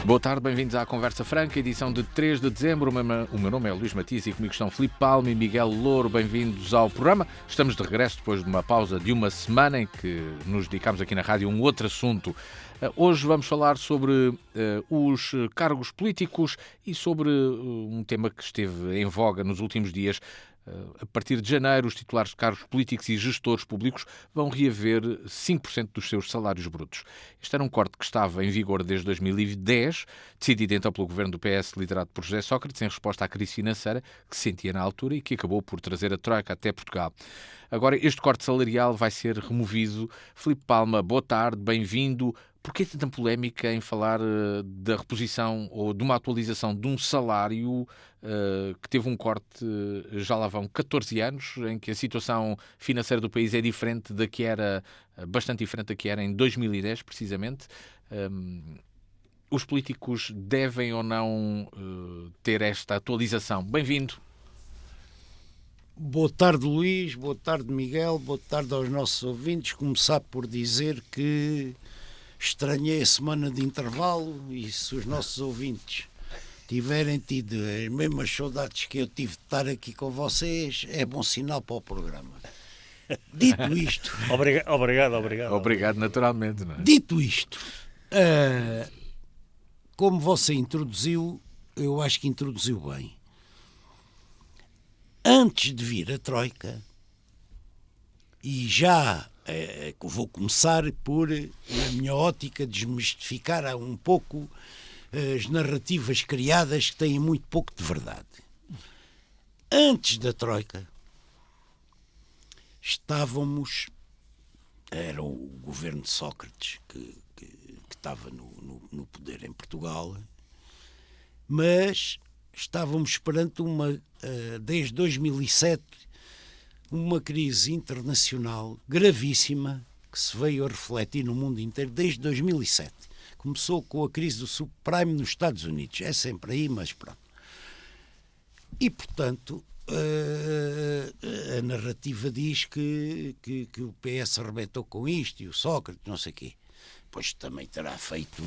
Boa tarde, bem-vindos à Conversa Franca, edição de 3 de dezembro. O meu nome é Luís Matias e comigo estão Filipe Palma e Miguel Louro. Bem-vindos ao programa. Estamos de regresso depois de uma pausa de uma semana em que nos dedicámos aqui na rádio a um outro assunto. Hoje vamos falar sobre os cargos políticos e sobre um tema que esteve em voga nos últimos dias. A partir de janeiro, os titulares de cargos políticos e gestores públicos vão reaver 5% dos seus salários brutos. Este era um corte que estava em vigor desde 2010, decidido então pelo governo do PS, liderado por José Sócrates, em resposta à crise financeira que se sentia na altura e que acabou por trazer a Troika até Portugal. Agora, este corte salarial vai ser removido. Filipe Palma, boa tarde, bem-vindo. Porquê tanta polémica em falar da reposição ou de uma atualização de um salário que teve um corte, já lá vão 14 anos, em que a situação financeira do país é diferente da que era, bastante diferente da que era em 2010, precisamente? Os políticos devem ou não ter esta atualização? Bem-vindo. Boa tarde, Luís, boa tarde, Miguel, boa tarde aos nossos ouvintes. Começar por dizer que estranhei a semana de intervalo e se os nossos ouvintes tiverem tido as mesmas saudades que eu tive de estar aqui com vocês, é bom sinal para o programa. Dito isto... Obrigado. Obrigado, naturalmente. Não é? Dito isto, como você introduziu, eu acho que introduziu bem. Antes de vir a Troika, e já vou começar por, na minha ótica, desmistificar um pouco as narrativas criadas que têm muito pouco de verdade. Antes da Troika, era o governo de Sócrates que estava no poder em Portugal, mas estávamos perante desde 2007, uma crise internacional gravíssima que se veio a refletir no mundo inteiro desde 2007. Começou com a crise do subprime nos Estados Unidos. É sempre aí, mas pronto. E, portanto, a narrativa diz que o PS arrebentou com isto e o Sócrates, não sei o quê. Pois também terá feito,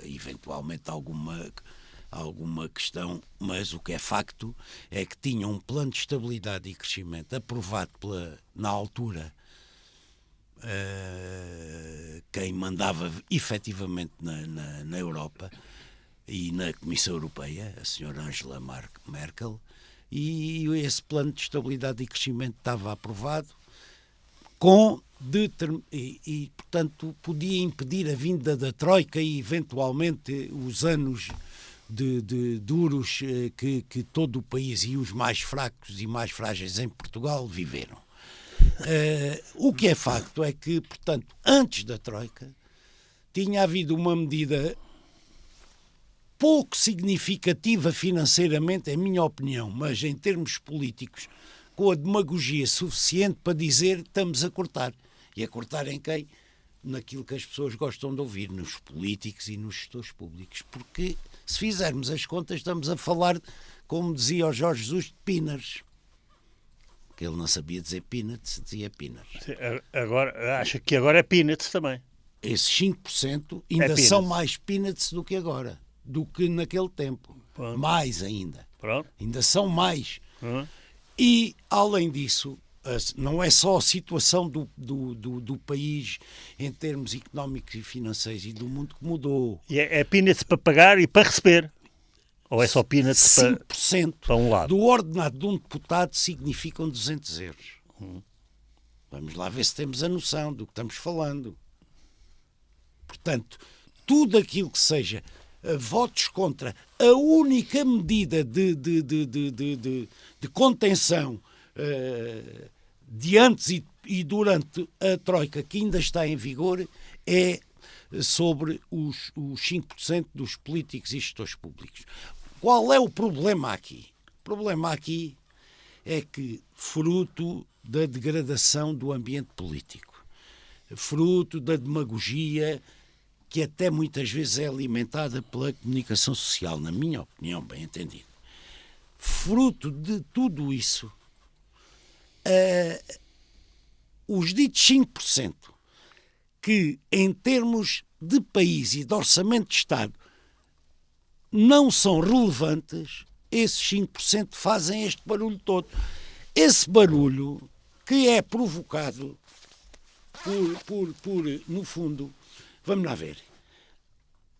eventualmente, alguma questão, mas o que é facto é que tinha um plano de estabilidade e crescimento aprovado na altura quem mandava efetivamente na Europa e na Comissão Europeia, a senhora Angela Merkel, e esse plano de estabilidade e crescimento estava aprovado e, portanto, podia impedir a vinda da Troika e, eventualmente, os anos de duros que todo o país e os mais fracos e mais frágeis em Portugal viveram. O que é facto é que, portanto, antes da Troika, tinha havido uma medida pouco significativa financeiramente, em minha opinião, mas em termos políticos, com a demagogia suficiente para dizer estamos a cortar. E a cortar em quem? Naquilo que as pessoas gostam de ouvir, nos políticos e nos gestores públicos. Porque, se fizermos as contas, estamos a falar, como dizia o Jorge Jesus, de peanuts. Que ele não sabia dizer peanuts, dizia peanuts. Agora, acho que agora é peanuts também. Esses 5% ainda são mais peanuts do que agora, do que naquele tempo. Pronto. Mais ainda. Pronto. Ainda são mais. E, além disso, não é só a situação do país em termos económicos e financeiros e do mundo que mudou. E é peanuts para pagar e para receber? Ou é só peanuts 5% para um lado? Do ordenado de um deputado significam 200 euros. Vamos lá ver se temos a noção do que estamos falando. Portanto, tudo aquilo que seja votos contra a única medida de contenção de antes e durante a Troika que ainda está em vigor é sobre os 5% dos políticos e gestores públicos. Qual é o problema aqui? O problema aqui é que, fruto da degradação do ambiente político, fruto da demagogia que até muitas vezes é alimentada pela comunicação social, na minha opinião, bem entendido, fruto de tudo isso, os ditos 5%, que em termos de país e de orçamento de Estado não são relevantes, esses 5% fazem este barulho todo. Esse barulho que é provocado por no fundo, vamos lá ver,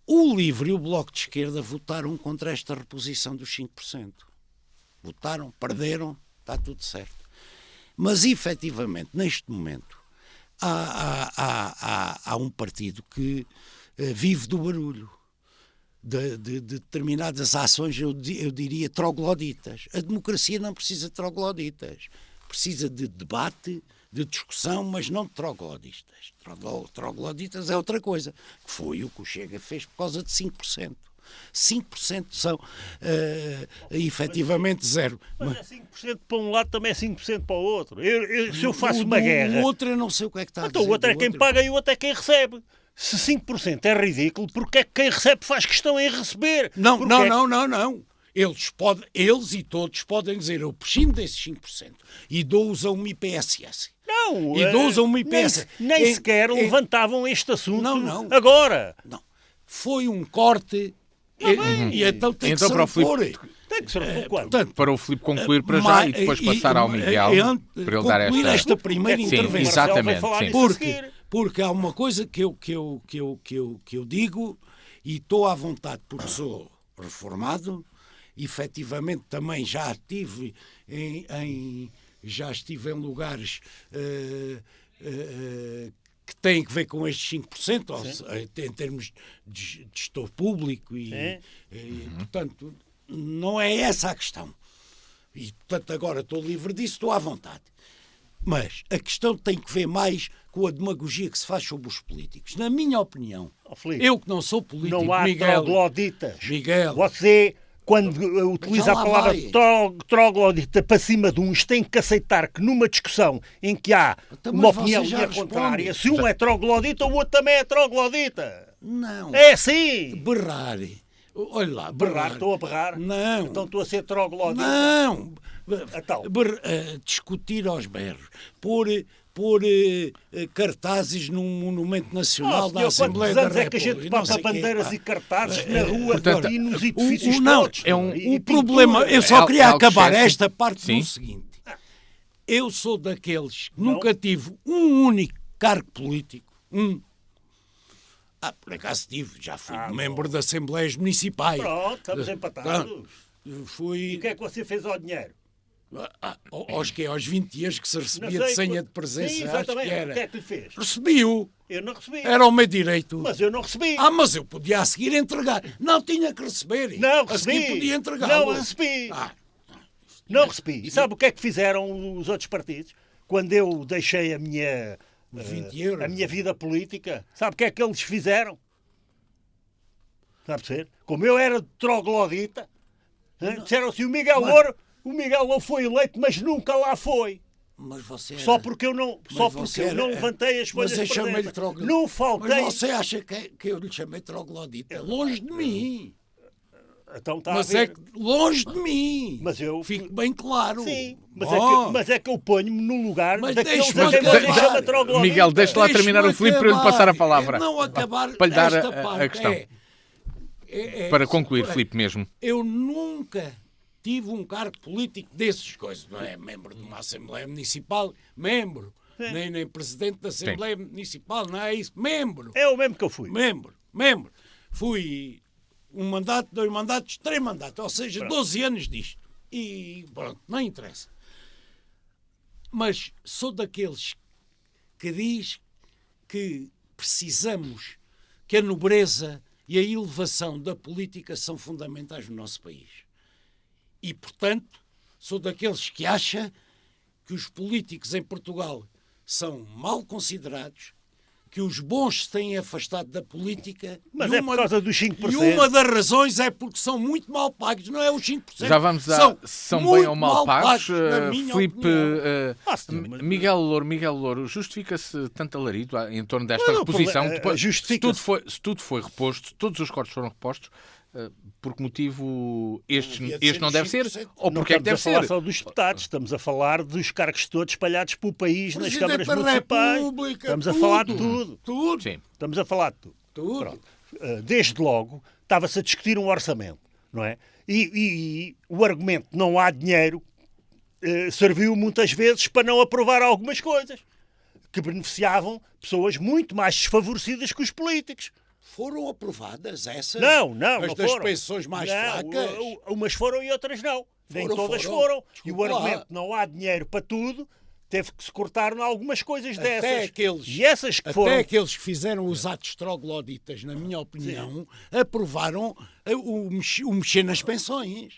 o LIVRE e o Bloco de Esquerda votaram contra esta reposição dos 5%. Votaram, perderam, está tudo certo. Mas, efetivamente, neste momento, há um partido que vive do barulho. De determinadas ações, eu diria, trogloditas. A democracia não precisa de trogloditas. Precisa de debate, de discussão, mas não de trogloditas. Trogloditas é outra coisa, que foi o que o Chega fez por causa de 5%. 5% são efetivamente zero. Mas é 5% para um lado, também é 5% para o outro. Se eu faço uma guerra... O outro eu não sei o que é que está a dizer. Então o outro é quem paga e o outro é quem recebe. Se 5% é ridículo, porque é que quem recebe faz questão em receber? Não. Eles e todos podem dizer, eu prescindo desses 5% e dou-os a uma IPSS. Não, e dou-os a uma IPSS. Nem sequer levantavam este assunto não. agora. Não. Foi um corte e então tem que se repor. Tem que se repor quando? Portanto, para o Filipe concluir para já e depois passar ao Miguel para ele dar esta primeira intervenção. Exatamente. Porque há uma coisa que eu digo e estou à vontade porque sou reformado, efetivamente também já estive em lugares que têm que ver com estes 5%, em termos de gestor público e portanto, não é essa a questão. E, portanto, agora estou livre disso, estou à vontade. Mas a questão tem que ver mais com a demagogia que se faz sobre os políticos. Na minha opinião, eu que não sou político, não há trogloditas. Miguel, você, quando utiliza a palavra troglodita para cima de uns, tem que aceitar que numa discussão em que há uma opinião contrária, se um é troglodita, o outro também é troglodita. Não. É assim. Berrar. Olha lá, berrar. Estou a berrar? Não. Então estou a ser troglodita? Não. Então. Discutir aos berros. Pôr cartazes num monumento nacional da Assembleia da República. É que a gente passa bandeiras e cartazes na rua, portanto, e nos edifícios todos. O problema, eu só queria acabar esta parte do seguinte. Eu sou daqueles que nunca tive um único cargo político. Por acaso tive, já fui membro de Assembleias Municipais. Pronto, estamos empatados. E o que é que você fez ao dinheiro? Aos 20 anos que se recebia de senha de presença. Sim, exatamente. Acho que era. O que é que lhe fez? Recebi-o. Eu não recebi. Era o meu direito. Mas eu não recebi. Mas eu podia a seguir entregar. Não tinha que receber. Não a recebi. seguir podia entregar. Não recebi. Não recebi. E sabe o que é que fizeram os outros partidos? Quando eu deixei a minha vida política, sabe o que é que eles fizeram? Sabe ser? Como eu era troglodita, disseram assim, o Miguel Louro foi eleito, mas nunca lá foi. Mas você era... Só porque eu não levantei as folhas de presença. Não faltei... Mas você acha que eu lhe chamei troglodita? Longe de mim. Então está mas a ver. é que longe de mim. Mas eu fico bem claro. Sim, mas é que eu ponho-me no lugar daqueles a quem você chama troglodita. Miguel, deixa lá terminar o Filipe para eu lhe passar a palavra. Não acabar para lhe dar parte, a questão. Para concluir, Filipe, mesmo. Eu nunca tive um cargo político desses coisas. Não é membro de uma Assembleia Municipal, membro. Nem presidente da Assembleia Municipal, não é isso. Membro. É o mesmo que eu fui. Membro. Fui 1 mandato, 2 mandatos, 3 mandatos. Ou seja, pronto. 12 anos disto. E pronto, não interessa. Mas sou daqueles que diz que precisamos que a nobreza e a elevação da política são fundamentais no nosso país. E, portanto, sou daqueles que acha que os políticos em Portugal são mal considerados, que os bons se têm afastado da política. Mas é por causa dos 5%. E uma das razões é porque são muito mal pagos, não é os 5%. Já vamos a... São bem ou mal pagos? Filipe, Miguel Louro, justifica-se tanto alarido em torno desta reposição? Depois, se tudo foi reposto, todos os cortes foram repostos, por que motivo este não deve ser? Ou porque é que deve ser? Não estamos a falar só dos deputados, estamos a falar dos cargos todos espalhados pelo país, nas câmaras municipais. Estamos a falar de tudo. Tudo. Sim. Estamos a falar de tudo. Tudo. desde logo, estava-se a discutir um orçamento, não é? E o argumento não há dinheiro serviu muitas vezes para não aprovar algumas coisas que beneficiavam pessoas muito mais desfavorecidas que os políticos. Foram aprovadas essas? Não as das foram. pensões mais fracas? Umas foram e outras não. Nem todas foram. E o argumento não há dinheiro para tudo, teve que se cortar em algumas coisas dessas. E essas que foram... Até aqueles que fizeram os atos trogloditas, na minha opinião, aprovaram o mexer nas pensões.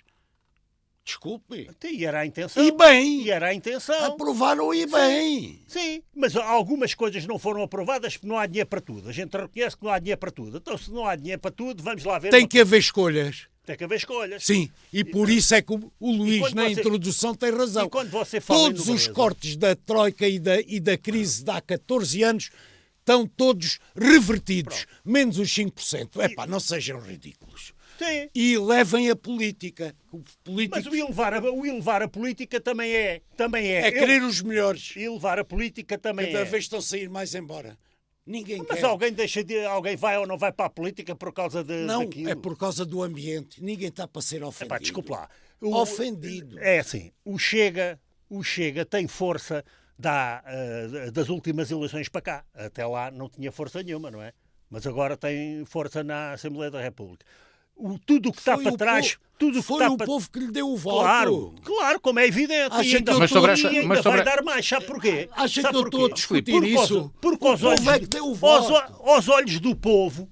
Desculpe. E era a intenção. E bem. E era a intenção. Aprovaram e bem. Sim, mas algumas coisas não foram aprovadas porque não há dinheiro para tudo. A gente reconhece que não há dinheiro para tudo. Então, se não há dinheiro para tudo, vamos lá ver... Tem que haver escolhas. Tem que haver escolhas. Sim, e por isso é que o Luís, na introdução, tem razão. E quando você fala todos os cortes da Troika e da crise de há 14 anos estão todos revertidos. Pronto. Menos os 5%. Epá, não sejam ridículos. Sim. E levem a política. Mas o elevar a política também é. É querer os melhores. E elevar a política também Cada vez estão a sair mais embora. Ninguém Mas quer. alguém vai ou não vai para a política por causa daquilo? Não, é por causa do ambiente. Ninguém está para ser ofendido. Epá, desculpe lá. Ofendido. É assim, o Chega tem força das últimas eleições para cá. Até lá não tinha força nenhuma, não é? Mas agora tem força na Assembleia da República. Tudo o que está para trás... Foi o povo que lhe deu o voto. Claro, como é evidente. E ainda vai dar mais. Sabe porquê? Acha que eu estou a discutir isso? Porque aos olhos do povo,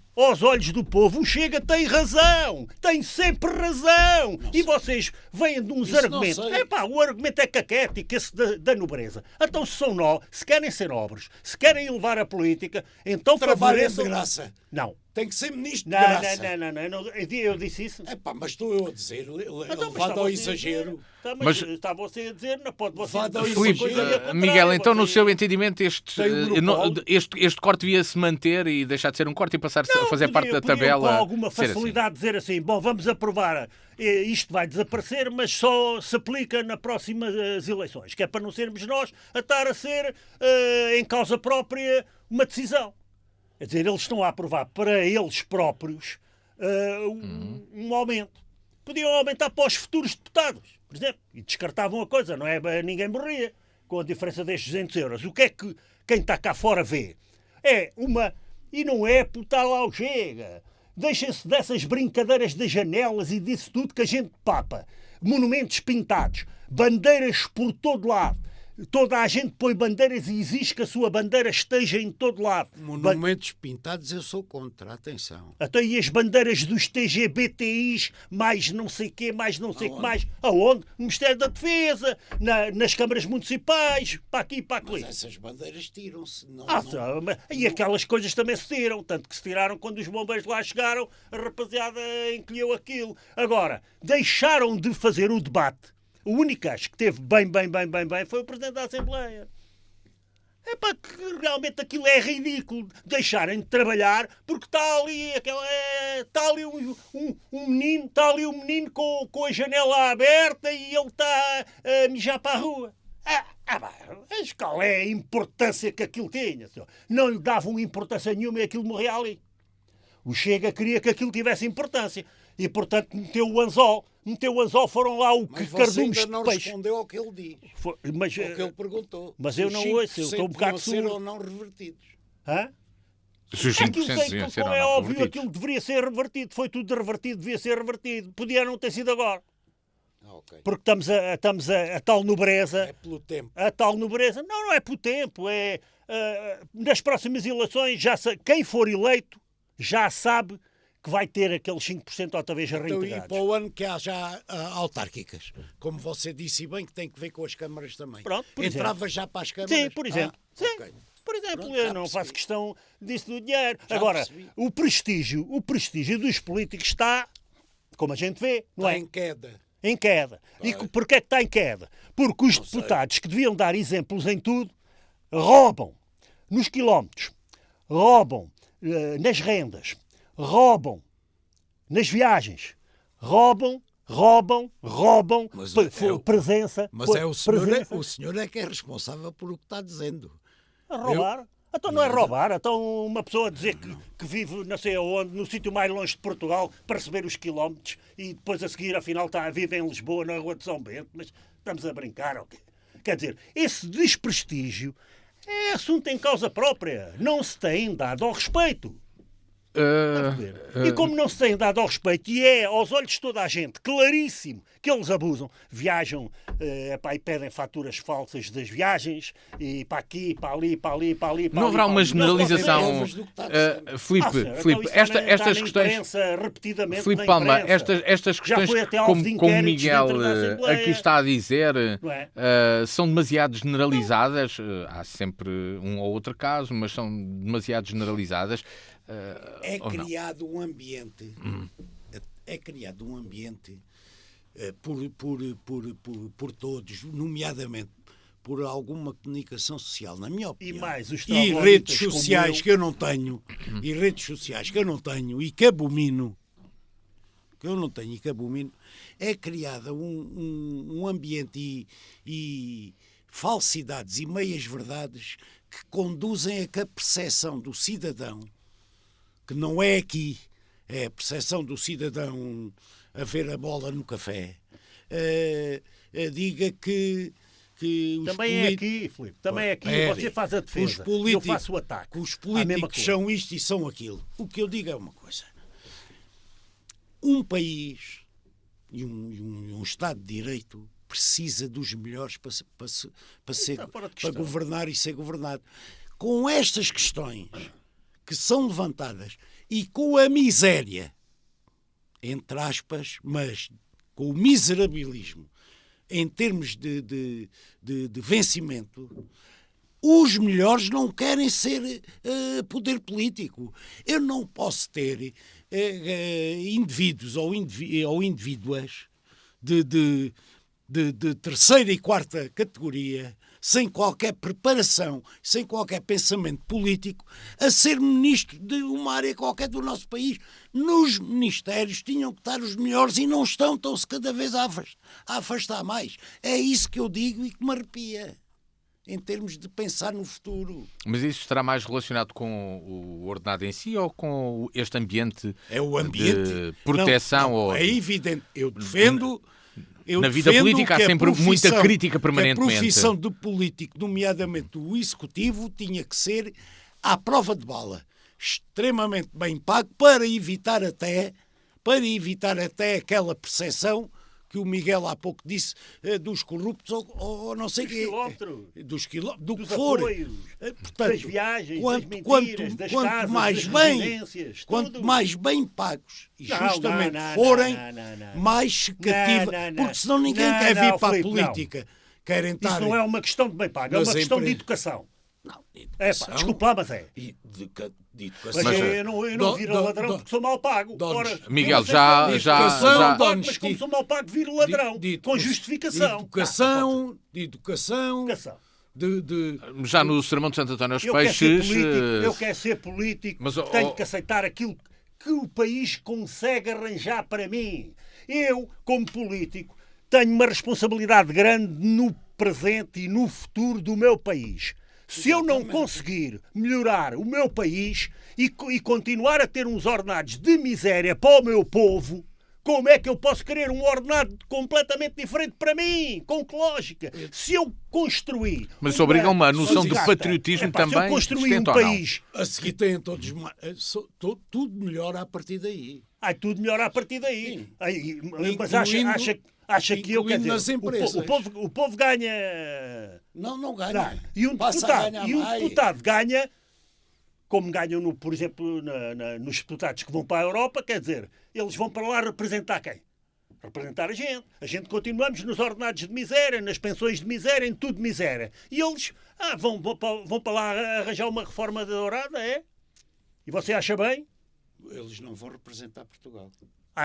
o Chega tem razão. Tem sempre razão. E vocês vêm de uns argumentos. O argumento é caquético, esse da nobreza. Então, se querem ser nobres, se querem elevar a política, então trabalhem de graça. Não. Tem que ser ministro de graça. Não. Eu disse isso. Mas estou eu a dizer, levado ao exagero. Mas está você a dizer, não pode você dizer Filipe, Miguel, então no seu entendimento este corte devia-se manter e deixar de ser um corte e passar a fazer parte da tabela? Com alguma facilidade dizer assim, bom, vamos aprovar, isto vai desaparecer, mas só se aplica nas próximas eleições, que é para não sermos nós a estar a ser em causa própria uma decisão. Quer dizer, eles estão a aprovar para eles próprios um aumento. Podiam aumentar para os futuros deputados, por exemplo, e descartavam a coisa, não é? Ninguém morria com a diferença destes 200 euros. O que é que quem está cá fora vê? E não é por estar lá o Chega. Deixem-se dessas brincadeiras das janelas e disso tudo que a gente papa. Monumentos pintados, bandeiras por todo lado. Toda a gente põe bandeiras e exige que a sua bandeira esteja em todo lado. Monumentos pintados eu sou contra, atenção. Até e as bandeiras dos TGBTIs, mais não sei o quê, mais não sei o que mais. Aonde? No Ministério da Defesa, nas câmaras municipais, para aqui e para aqui. Mas essas bandeiras tiram-se. E aquelas coisas também se tiram, tanto que se tiraram quando os bombeiros lá chegaram, a rapaziada encolheu aquilo. Agora, deixaram de fazer o debate. O único gajo que teve bem foi o Presidente da Assembleia. Que realmente aquilo é ridículo. Deixarem de trabalhar porque está ali um menino com a janela aberta e ele está a mijar para a rua. Mas qual é a importância que aquilo tinha? Senhor? Não lhe davam importância nenhuma e aquilo morria ali. O Chega queria que aquilo tivesse importância. E, portanto, meteu o anzol, foram lá o que cardumes de peixe. Mas ainda não respondeu ao que ele diz, ao que ele perguntou. Mas eu não ouço, eu estou um bocado surdo. Ser ou não revertidos. Se os 5% deviam ser ou não é óbvio, revertidos. Aquilo deveria ser revertido, foi tudo revertido, devia ser revertido. Podia não ter sido agora. Okay. Porque estamos a tal nobreza. É pelo tempo. A tal nobreza. Não é pelo tempo. Nas próximas eleições, quem for eleito já sabe que vai ter aqueles 5% outra vez reintegrados. Então, e para o ano que há já autárquicas, como você disse bem, que tem que ver com as câmaras também. Pronto, entrava já para as câmaras? Sim, por exemplo. Okay. Por exemplo, Pronto, eu não faço questão disso do dinheiro. Agora, o prestígio dos políticos está, como a gente vê, não é? Em queda. Em queda. E porquê é que está em queda? Porque os deputados que deviam dar exemplos em tudo, roubam nos quilómetros, roubam nas rendas, roubam nas viagens, roubam Mas presença. Mas o senhor é que é responsável por o que está dizendo. A Então não é roubar, então uma pessoa dizer que vive não sei aonde, no sítio mais longe de Portugal, para receber os quilómetros e depois a seguir, afinal, vive em Lisboa, na Rua de São Bento, mas estamos a brincar, ok? Quer dizer, esse desprestígio é assunto em causa própria, não se tem dado ao respeito. E como não se tem dado ao respeito, e é aos olhos de toda a gente claríssimo que eles abusam, viajam e pedem faturas falsas das viagens, e para aqui, para ali, para ali, para ali. Não haverá uma generalização, Filipe, estas questões. Filipe Palma, estas questões, como Miguel aqui está a dizer, são demasiado generalizadas. Há sempre um ou outro caso, mas são demasiado generalizadas. É criado um ambiente por todos, nomeadamente por alguma comunicação social, na minha opinião, e redes sociais que eu não tenho, e que abomino, é criado um ambiente e falsidades e meias-verdades que conduzem a que a percepção do cidadão, que não é aqui, é a percepção do cidadão a ver a bola no café, diga que os também é aqui, Filipe, também é aqui. Você faz a defesa, eu faço o ataque. Os políticos são isto e são aquilo. O que eu digo é uma coisa. Um país e um Estado de Direito precisa dos melhores para governar e ser governado. Com estas questões que são levantadas e com a miséria, entre aspas, mas com o miserabilismo em termos de vencimento, os melhores não querem ser poder político. Eu não posso ter indivíduos ou indivíduas de terceira e quarta categoria, sem qualquer preparação, sem qualquer pensamento político, a ser ministro de uma área qualquer do nosso país. Nos ministérios tinham que estar os melhores e não estão-se cada vez a afastar mais. É isso que eu digo e que me arrepia, em termos de pensar no futuro. Mas isso estará mais relacionado com o ordenado em si ou com este ambiente, de proteção? Não, é evidente. Eu defendo... Na vida política há sempre muita crítica permanentemente. A profissão de político, nomeadamente o executivo, tinha que ser à prova de bala, extremamente bem pago, para evitar até aquela percepção que o Miguel há pouco disse dos corruptos ou não sei o quê. Dos quilómetros, do que for. Portanto, das viagens, das mentiras, das casas, das residências. Quanto mais bem pagos e justamente forem, mais cativa. Porque senão ninguém quer vir para a política. Querem estar... Isso não é uma questão de bem pago, é uma questão de educação. Não, de educação. Desculpa lá, mas é. De educação. Mas eu não viro ladrão porque sou mal pago. Ora, Miguel, mas como sou mal pago, viro ladrão. Com justificação. De educação. Já no Sermão de Santo António aos Peixes... Eu quero ser político, mas tenho que aceitar aquilo que o país consegue arranjar para mim. Eu, como político, tenho uma responsabilidade grande no presente e no futuro do meu país. Se eu não conseguir melhorar o meu país e continuar a ter uns ordenados de miséria para o meu povo, como é que eu posso querer um ordenado completamente diferente para mim? Com que lógica? Se eu construir... Mas isso obriga a uma noção de patriotismo também. Se eu construir um país... A seguir têm todos... Tudo melhora a partir daí. Tudo melhora a partir daí. Mas acha que eu, quer dizer, o povo ganha... Não ganha. E um deputado ganha, como ganham, por exemplo, nos deputados que vão para a Europa, quer dizer, eles vão para lá representar quem? Representar a gente. A gente continuamos nos ordenados de miséria, nas pensões de miséria, em tudo de miséria. E eles vão para lá arranjar uma reforma dourada, é? E você acha bem? Eles não vão representar Portugal.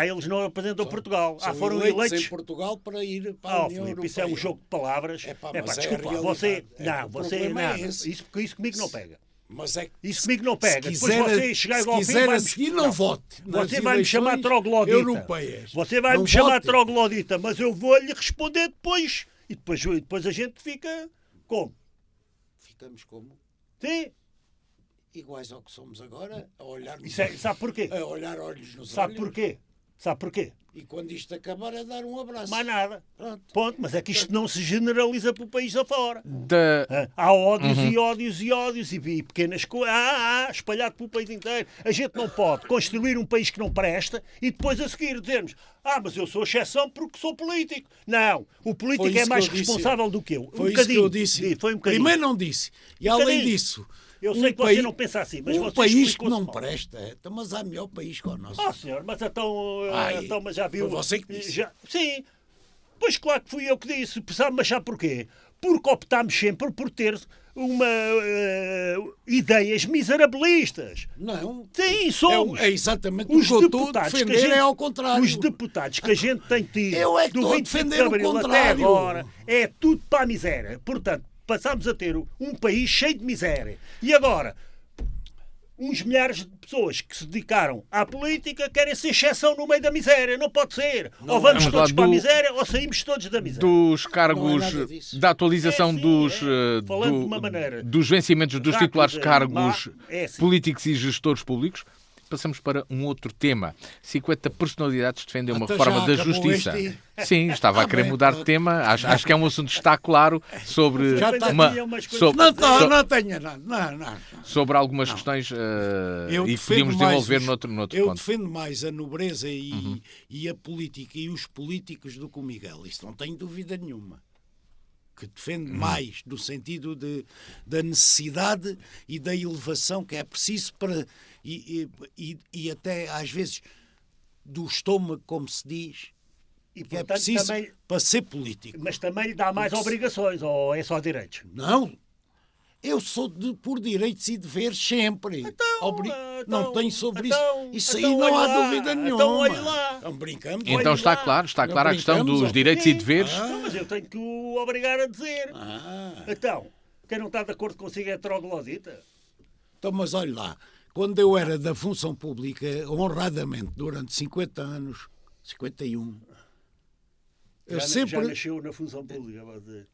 Eles não representam Portugal. Foram eleitos em Portugal para ir para a União Europeia. Isso é um jogo de palavras. Desculpa, você isso comigo não pega. Mas é que isso comigo não pega. Depois você chegar ao fim, não vote. Você vai me chamar troglodita. Europeias. Você vai me chamar troglodita, mas eu vou-lhe responder depois. E depois a gente fica como? Ficamos como? Sim. Iguais ao que somos agora, a olhar Sabe porquê? A olhar olhos nos Sabe olhos. porquê? Sabe porquê? E quando isto acabar é dar um abraço. Mais nada. Pronto. Ponto. Mas é que isto não se generaliza pelo país afora. Da... Há ódios e ódios e ódios e pequenas coisas espalhado pelo país inteiro. A gente não pode construir um país que não presta e depois a seguir dizermos mas eu sou exceção porque sou político. Não. O político é mais responsável do que eu. Foi isso que eu disse. Foi um bocadinho. Primeiro não disse. E além disso... Eu sei que você não pensa assim, mas você país que não presta, mas há melhor país que o nosso. Senhor, mas mas já viu... Foi você que disse. Sim, pois claro que fui eu que disse. Sabe-me achar porquê? Porque optámos sempre por ter ideias miserabilistas. Não. Sim, somos. É exatamente o que eu estou a defender, é ao contrário. Os deputados que a gente tem tido eu é que do 25 de Abril até agora é tudo para a miséria. Portanto, passámos a ter um país cheio de miséria. E agora, uns milhares de pessoas que se dedicaram à política querem ser exceção no meio da miséria. Não pode ser. Não, ou vamos todos para a miséria ou saímos todos da miséria. Dos cargos, da atualização falando de uma maneira dos vencimentos dos titulares de cargos assim. políticos e gestores públicos, passamos para um outro tema. 50 personalidades defendem uma reforma da justiça. Sim, estava a querer mudar de tema. Acho que é um assunto que está claro sobre não tenho nada. Não. Sobre algumas questões e que podíamos desenvolver noutro ponto. Eu defendo mais a nobreza e a política e os políticos do que o Miguel. Isso não tenho dúvida nenhuma. Que defende mais no sentido da necessidade e da elevação que é preciso para e até às vezes do estômago, como se diz, e, que portanto, é preciso também, para ser político. Mas também lhe dá mais obrigações, ou é só direitos? Não. Eu sou por direitos e deveres sempre. Não tenho sobre isso aí não há dúvida nenhuma. Então olha lá. Não brincamos. Então está claro a questão dos direitos e deveres. Mas eu tenho que o obrigar a dizer. Então, quem não está de acordo consigo é troglodita. Então, mas olha lá, quando eu era da função pública, honradamente, durante 50 anos, 51, já nasceu na função pública.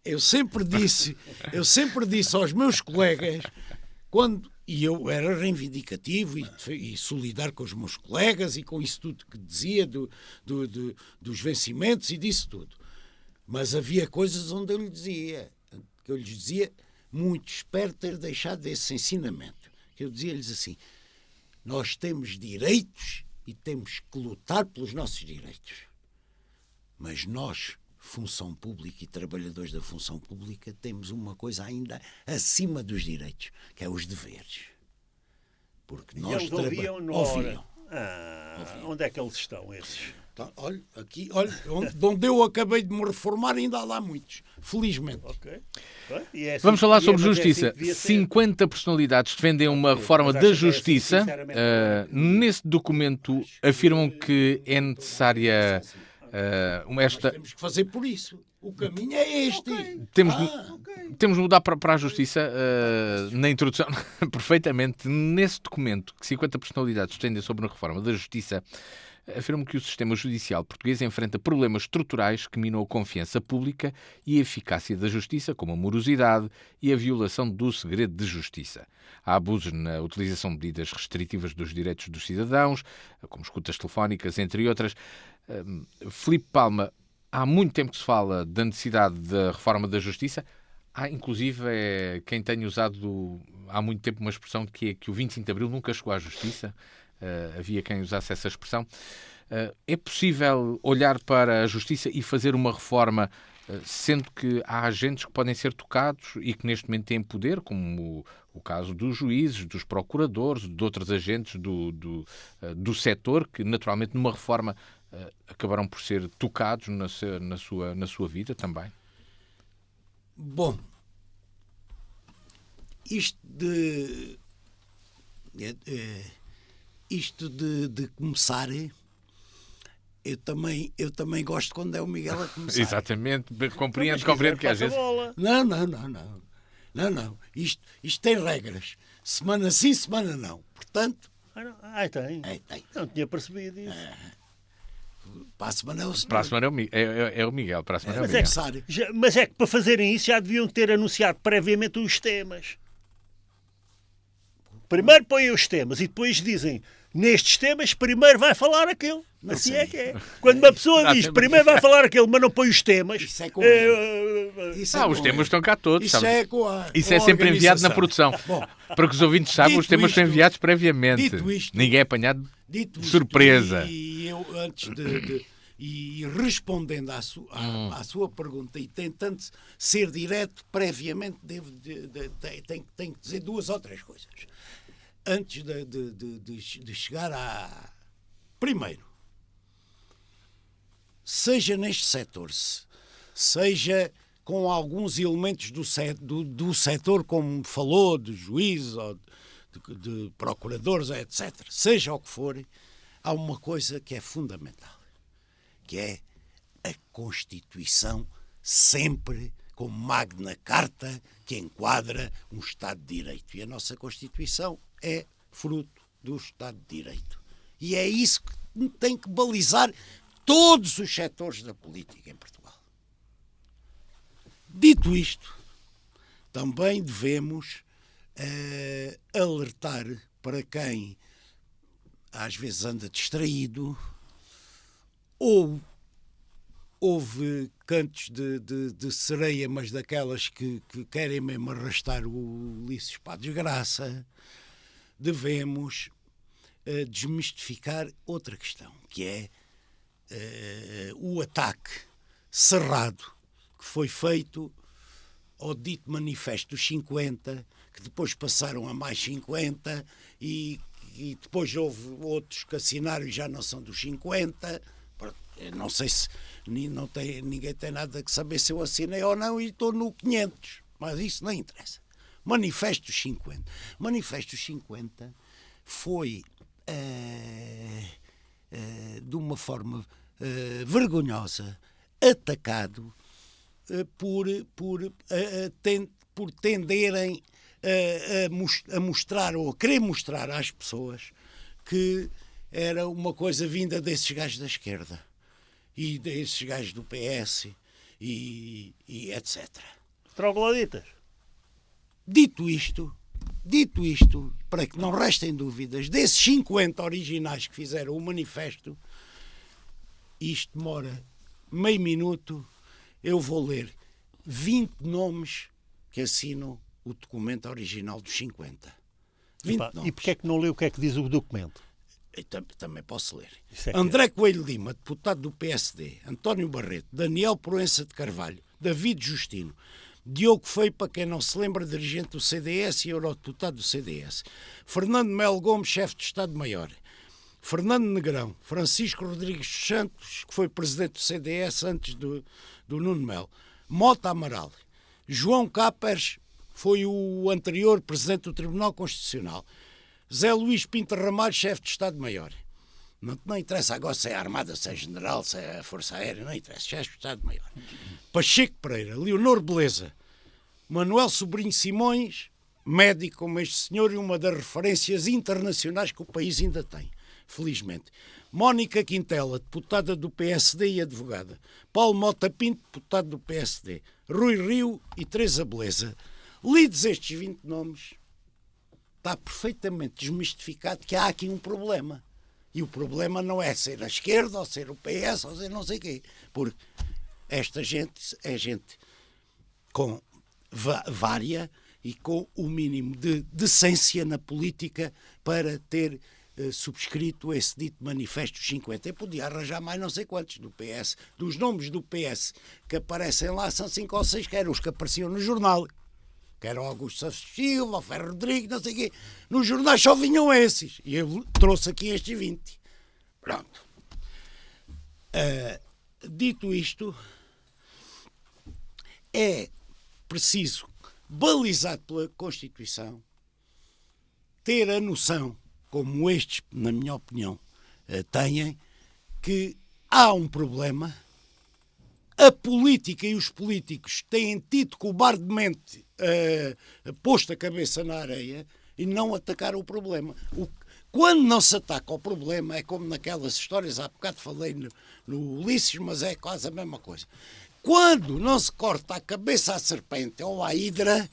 Eu sempre disse aos meus colegas, e eu era reivindicativo e solidário com os meus colegas e com isso tudo que dizia dos vencimentos e disso tudo. Mas havia coisas onde eu lhes dizia, muito espero ter deixado esse ensinamento. Eu dizia-lhes assim, nós temos direitos e temos que lutar pelos nossos direitos. Mas nós, função pública e trabalhadores da função pública, temos uma coisa ainda acima dos direitos, que é os deveres. Porque nós ouviam. Ouviam. Onde é que eles estão, esses? Então, olha, onde eu acabei de me reformar ainda há lá muitos, felizmente. Okay. Vamos falar sobre justiça. 50 personalidades defendem uma reforma da justiça. Nesse documento afirmam que é necessária temos que fazer por isso. O caminho é este. Temos de mudar para a justiça. Na introdução, perfeitamente, nesse documento que 50 personalidades defendem sobre a reforma da justiça, afirmam que o sistema judicial português enfrenta problemas estruturais que minam a confiança pública e a eficácia da justiça, como a morosidade e a violação do segredo de justiça. Há abusos na utilização de medidas restritivas dos direitos dos cidadãos, como escutas telefónicas, entre outras. Filipe Palma, há muito tempo que se fala da necessidade da reforma da justiça. Há, inclusive, quem tenha usado há muito tempo uma expressão que é que o 25 de Abril nunca chegou à justiça. Havia quem usasse essa expressão. É possível olhar para a justiça e fazer uma reforma, sendo que há agentes que podem ser tocados e que neste momento têm poder, como o caso dos juízes, dos procuradores, de outros agentes do setor, que naturalmente numa reforma acabarão por ser tocados na sua vida também? Bom, isto de começar, eu também gosto quando é o Miguel a começar. Exatamente, compreendo que às vezes... Não. Isto tem regras. Semana sim, semana não. Portanto... Tem. Não tinha percebido isso. Para a semana é o senhor. Para a semana é o Miguel. Para a semana é o Miguel. Mas é que para fazerem isso já deviam ter anunciado previamente os temas. Primeiro põem os temas e depois dizem, nestes temas, primeiro vai falar aquele. Não assim sei. É que é. Quando uma pessoa diz, primeiro vai falar aquele, mas não põe os temas... Isso é os temas estão cá todos. Isso sabes? é com a Isso é sempre enviado na produção. Bom, para que os ouvintes saibam, os temas são enviados previamente. Dito isto, Ninguém é apanhado de isto, surpresa. E eu, antes e respondendo à sua pergunta e tentando ser direto previamente, tenho que dizer 2 ou 3 coisas. Antes de chegar a... Primeiro, seja neste setor, seja com alguns elementos do setor, como falou, de juízes ou de procuradores, etc. Seja o que for, há uma coisa que é fundamental, que é a Constituição sempre como Magna Carta que enquadra um Estado de Direito. E a nossa Constituição é fruto do Estado de Direito. E é isso que tem que balizar todos os setores da política em Portugal. Dito isto, também devemos alertar para quem às vezes anda distraído ou houve cantos de sereia, mas daquelas que querem mesmo arrastar o Ulisses para a desgraça. Devemos desmistificar outra questão, que é o ataque cerrado que foi feito ao dito manifesto dos 50, que depois passaram a mais 50 e depois houve outros que assinaram e já não são dos 50. Não sei se ninguém tem nada que saber se eu assinei ou não e estou no 500, mas isso não interessa. Manifesto dos 50. Manifesto dos 50 foi de uma forma vergonhosa atacado por tenderem a mostrar ou a querer mostrar às pessoas que era uma coisa vinda desses gajos da esquerda e desses gajos do PS e etc. Trogloditas. Dito isto, para que não restem dúvidas, desses 50 originais que fizeram o manifesto, isto demora meio minuto, eu vou ler 20 nomes que assinam o documento original dos 50. 20 nomes. E porquê é que não leu o que é que diz o documento? Eu também posso ler. André Coelho Lima, deputado do PSD, António Barreto, Daniel Proença de Carvalho, David Justino, Diogo Feio, para quem não se lembra, dirigente do CDS e eurodeputado do CDS, Fernando Melo Gomes, chefe de Estado-Maior, Fernando Negrão, Francisco Rodrigues Santos, que foi presidente do CDS antes do Nuno Melo, Mota Amaral, João Cáperes, foi o anterior presidente do Tribunal Constitucional, Zé Luís Pinto Ramalho, chefe de Estado-Maior. Não interessa agora se é a Armada, se é General, se é a Força Aérea, não interessa, chefe de Estado-Maior. Pacheco Pereira, Leonor Beleza, Manuel Sobrinho Simões, médico como este senhor e uma das referências internacionais que o país ainda tem, felizmente. Mónica Quintela, deputada do PSD e advogada. Paulo Mota Pinto, deputado do PSD. Rui Rio e Teresa Beleza. Lidos estes 20 nomes, está perfeitamente desmistificado que há aqui um problema. E o problema não é ser a esquerda, ou ser o PS, ou ser não sei o quê. Porque esta gente é gente com vária e com o mínimo de decência na política para ter subscrito esse dito manifesto dos 50. Eu podia arranjar mais não sei quantos do PS. Dos nomes do PS que aparecem lá são 5 ou 6, que eram os que apareciam no jornal. Que era o Augusto Santos Silva, o Ferro Rodrigues, não sei o quê. Nos jornais só vinham esses. E eu trouxe aqui estes 20. Pronto. Dito isto, é preciso, balizado pela Constituição, ter a noção, como estes, na minha opinião, têm, que há um problema. A política e os políticos têm tido cobardemente posto a cabeça na areia e não atacaram o problema. Quando não se ataca o problema, é como naquelas histórias, há bocado falei no Ulisses, mas é quase a mesma coisa. Quando não se corta a cabeça à serpente ou à hidra,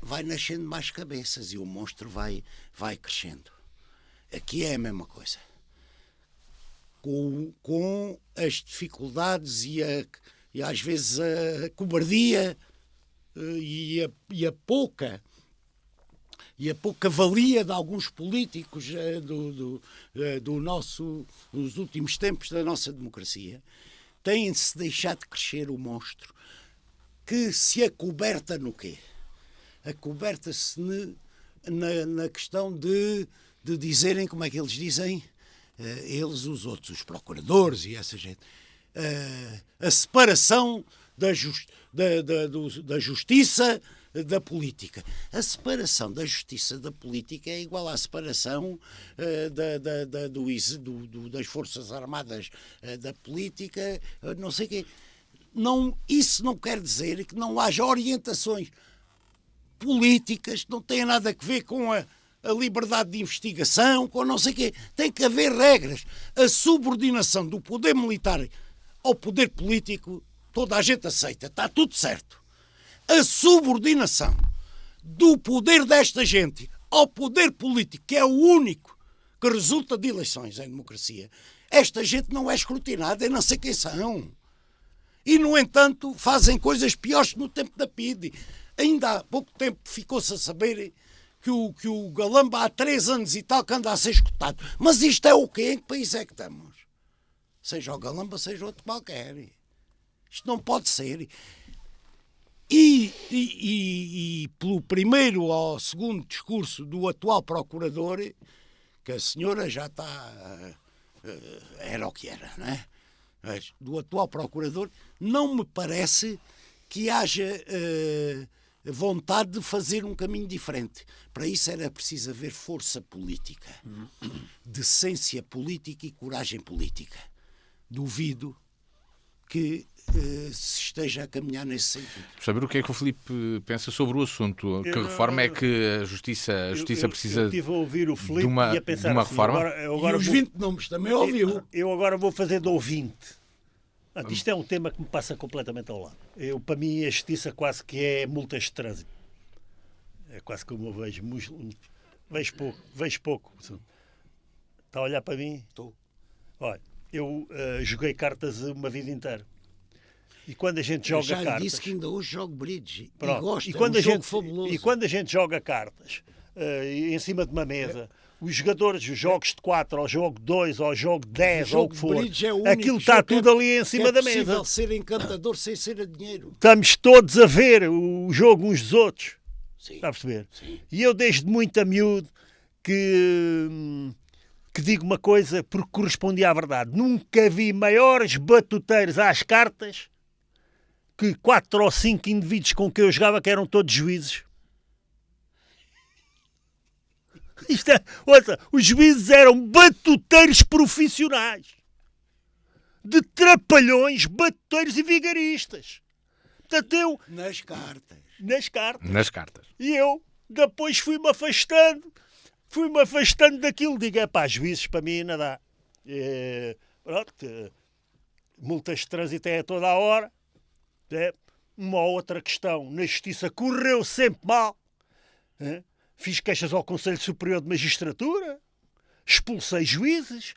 vai nascendo mais cabeças e o monstro vai crescendo. Aqui é a mesma coisa. Com as dificuldades e às vezes a cobardia e a pouca valia de alguns políticos dos últimos tempos da nossa democracia, têm-se deixado crescer o monstro que se acoberta no quê? Acoberta-se na questão de dizerem, como é que eles dizem, eles, os outros, os procuradores e essa gente, a separação da justiça da política. A separação da justiça da política é igual à separação das Forças Armadas da política, não sei o quê. Não, isso não quer dizer que não haja orientações políticas que não têm nada a ver com a liberdade de investigação, com não sei o quê. Tem que haver regras. A subordinação do poder militar ao poder político, toda a gente aceita, está tudo certo. A subordinação do poder desta gente ao poder político, que é o único que resulta de eleições em democracia, esta gente não é escrutinada, eu não sei quem são. E, no entanto, fazem coisas piores que no tempo da PIDE. Ainda há pouco tempo ficou-se a saber que o Galamba há 3 anos e tal que anda a ser escutado. Mas isto é o quê? Em que país é que estamos? Seja o Galamba, seja outro qualquer. Isto não pode ser. E pelo primeiro ao segundo discurso do atual procurador, que a senhora já está... era o que era, não é? Mas do atual procurador, não me parece que haja vontade de fazer um caminho diferente. Para isso era preciso haver força política, decência política e coragem política. Duvido que se esteja a caminhar nesse sentido. Saber o que é que o Filipe pensa sobre o assunto? Que reforma é que a justiça precisa eu tive a ouvir o Filipe de uma assim, reforma? Agora os 20 nomes também ouviu. Eu agora vou fazer de ouvinte. Isto é um tema que me passa completamente ao lado. Para mim, a justiça quase que é multas de trânsito. É quase como eu vejo. Vejo pouco. Está a olhar para mim? Estou. Olha, eu joguei cartas uma vida inteira. E quando a gente joga cartas... Já cartas... disse que ainda hoje jogo bridge. Pronto. E gosto, jogo fabuloso. E quando a gente joga cartas em cima de uma mesa... Os jogadores, os jogos de 4, ao jogo 2, ao jogo 10, ou o que for, aquilo está tudo ali em cima da mesa. É possível ser encantador sem ser a dinheiro. Estamos todos a ver o jogo uns dos outros. Sim. Está a perceber? Sim. E eu, desde muito a miúdo, que digo uma coisa porque correspondia à verdade. Nunca vi maiores batuteiros às cartas que 4 ou 5 indivíduos com quem eu jogava, que eram todos juízes. Ouça, os juízes eram batuteiros profissionais, de trapalhões, batuteiros e vigaristas. Portanto, eu... Nas cartas. Nas cartas. E eu, depois fui-me afastando daquilo. Digo, juízes para mim não dá. Multas de trânsito é a toda a hora. Uma ou outra questão na justiça correu sempre mal. Fiz queixas ao Conselho Superior de Magistratura, expulsei juízes,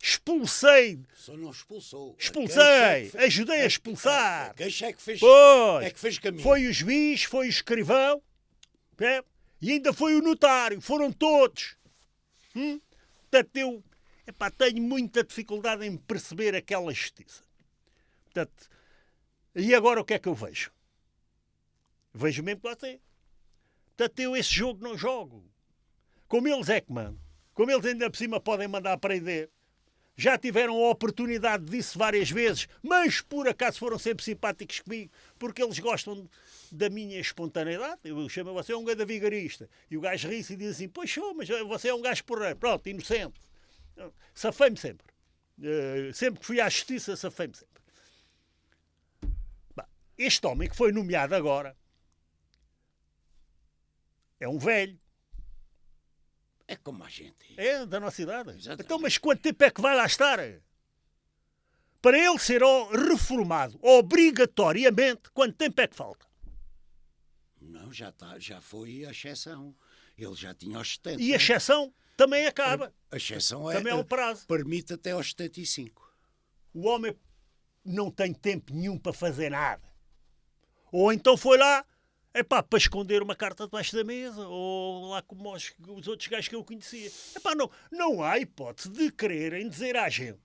expulsei. Só não expulsou. Expulsei, ajudei a expulsar. A queixa é que fez, caminho. Foi o juiz, foi o escrivão, e ainda foi o notário, foram todos. Portanto, eu tenho muita dificuldade em perceber aquela justiça. Portanto, e agora o que é que eu vejo? Vejo mesmo que você. Portanto, eu esse jogo não jogo. Como eles é que mandam. Como eles ainda por cima podem mandar prender. Já tiveram a oportunidade disso várias vezes, mas por acaso foram sempre simpáticos comigo, porque eles gostam da minha espontaneidade. Eu chamo você um ganda vigarista. E o gajo ri-se e diz assim, pois show, mas você é um gajo porreiro. Pronto, inocente. Safei-me sempre. Sempre que fui à justiça, safei-me sempre. Este homem que foi nomeado agora é um velho. É como a gente. É da nossa idade. Exatamente. Então, mas quanto tempo é que vai lá estar? Para ele ser reformado obrigatoriamente, quanto tempo é que falta? Não já foi a exceção. Ele já tinha aos 70. E a exceção também acaba. A exceção também é um prazo. Permite até aos 75. O homem não tem tempo nenhum para fazer nada. Ou então foi lá, para esconder uma carta debaixo da mesa, ou lá como os outros gajos que eu conhecia. Não há hipótese de quererem dizer à gente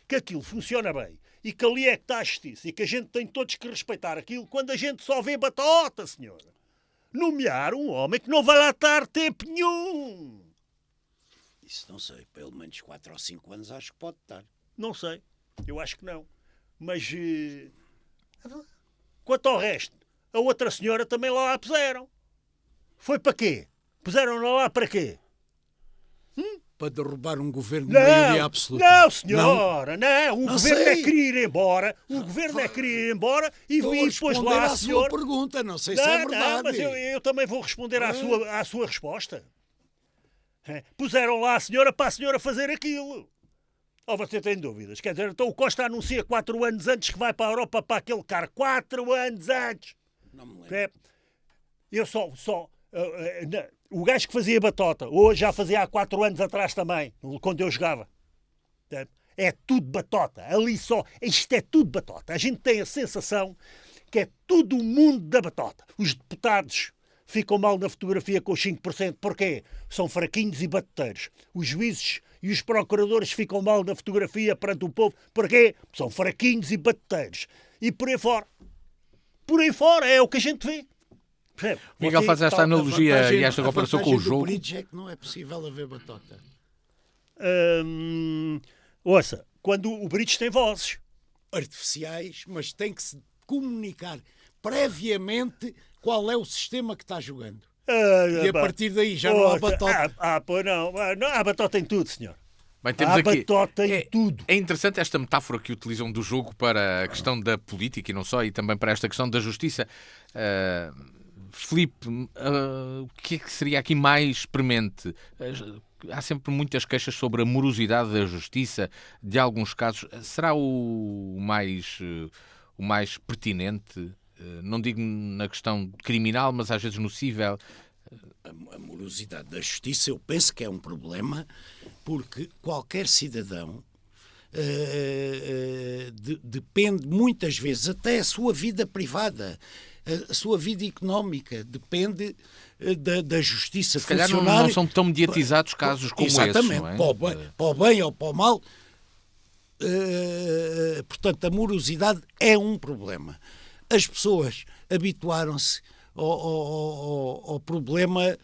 que aquilo funciona bem e que ali é que está a justiça e que a gente tem todos que respeitar aquilo quando a gente só vê batota, senhora. Nomear um homem que não vai lá estar tempo nenhum. Isso não sei, pelo menos 4 ou 5 anos acho que pode estar. Não sei, eu acho que não. Mas, quanto ao resto, a outra senhora também lá a puseram. Foi para quê? Puseram-na lá para quê? Para derrubar um governo de maioria absoluta. Não, senhora, não. O governo é querer ir embora. O governo é querer ir embora e depois lá a senhora... sua pergunta, não sei se é verdade. Não, mas eu também vou responder à sua resposta. Puseram lá a senhora para a senhora fazer aquilo. Ou você tem dúvidas? Quer dizer, então o Costa anuncia 4 anos antes que vai para a Europa para aquele cargo. 4 anos antes. Não me lembro. Eu o gajo que fazia batota, hoje já fazia há 4 anos atrás também, quando eu jogava. É tudo batota. Ali só. Isto é tudo batota. A gente tem a sensação que é tudo o mundo da batota. Os deputados ficam mal na fotografia com os 5%. Porquê? São fraquinhos e batuteiros. Os juízes e os procuradores ficam mal na fotografia perante o povo. Porquê? São fraquinhos e batuteiros. E por aí fora. Por aí fora é o que a gente vê. Miguel faz esta analogia e esta comparação com o jogo. O bridge é que não é possível haver batota. Ouça, quando o bridge tem vozes artificiais, mas tem que se comunicar previamente qual é o sistema que está jogando. E a partir daí já não há batota. Pois não há batota em tudo, senhor. Bem, temos aqui, batota em tudo. É interessante esta metáfora que utilizam do jogo para a questão da política e não só, e também para esta questão da justiça. Filipe, o que é que seria aqui mais premente? Há sempre muitas queixas sobre a morosidade da justiça, de alguns casos. Será o mais pertinente? Não digo na questão criminal, mas às vezes nocível. A morosidade da justiça eu penso que é um problema, porque qualquer cidadão depende muitas vezes, até a sua vida privada, a sua vida económica, depende da justiça funcionar. Se calhar não são tão mediatizados casos como esses, não é? Para o bem ou para o mal. Portanto, a morosidade é um problema. As pessoas habituaram-se ao problema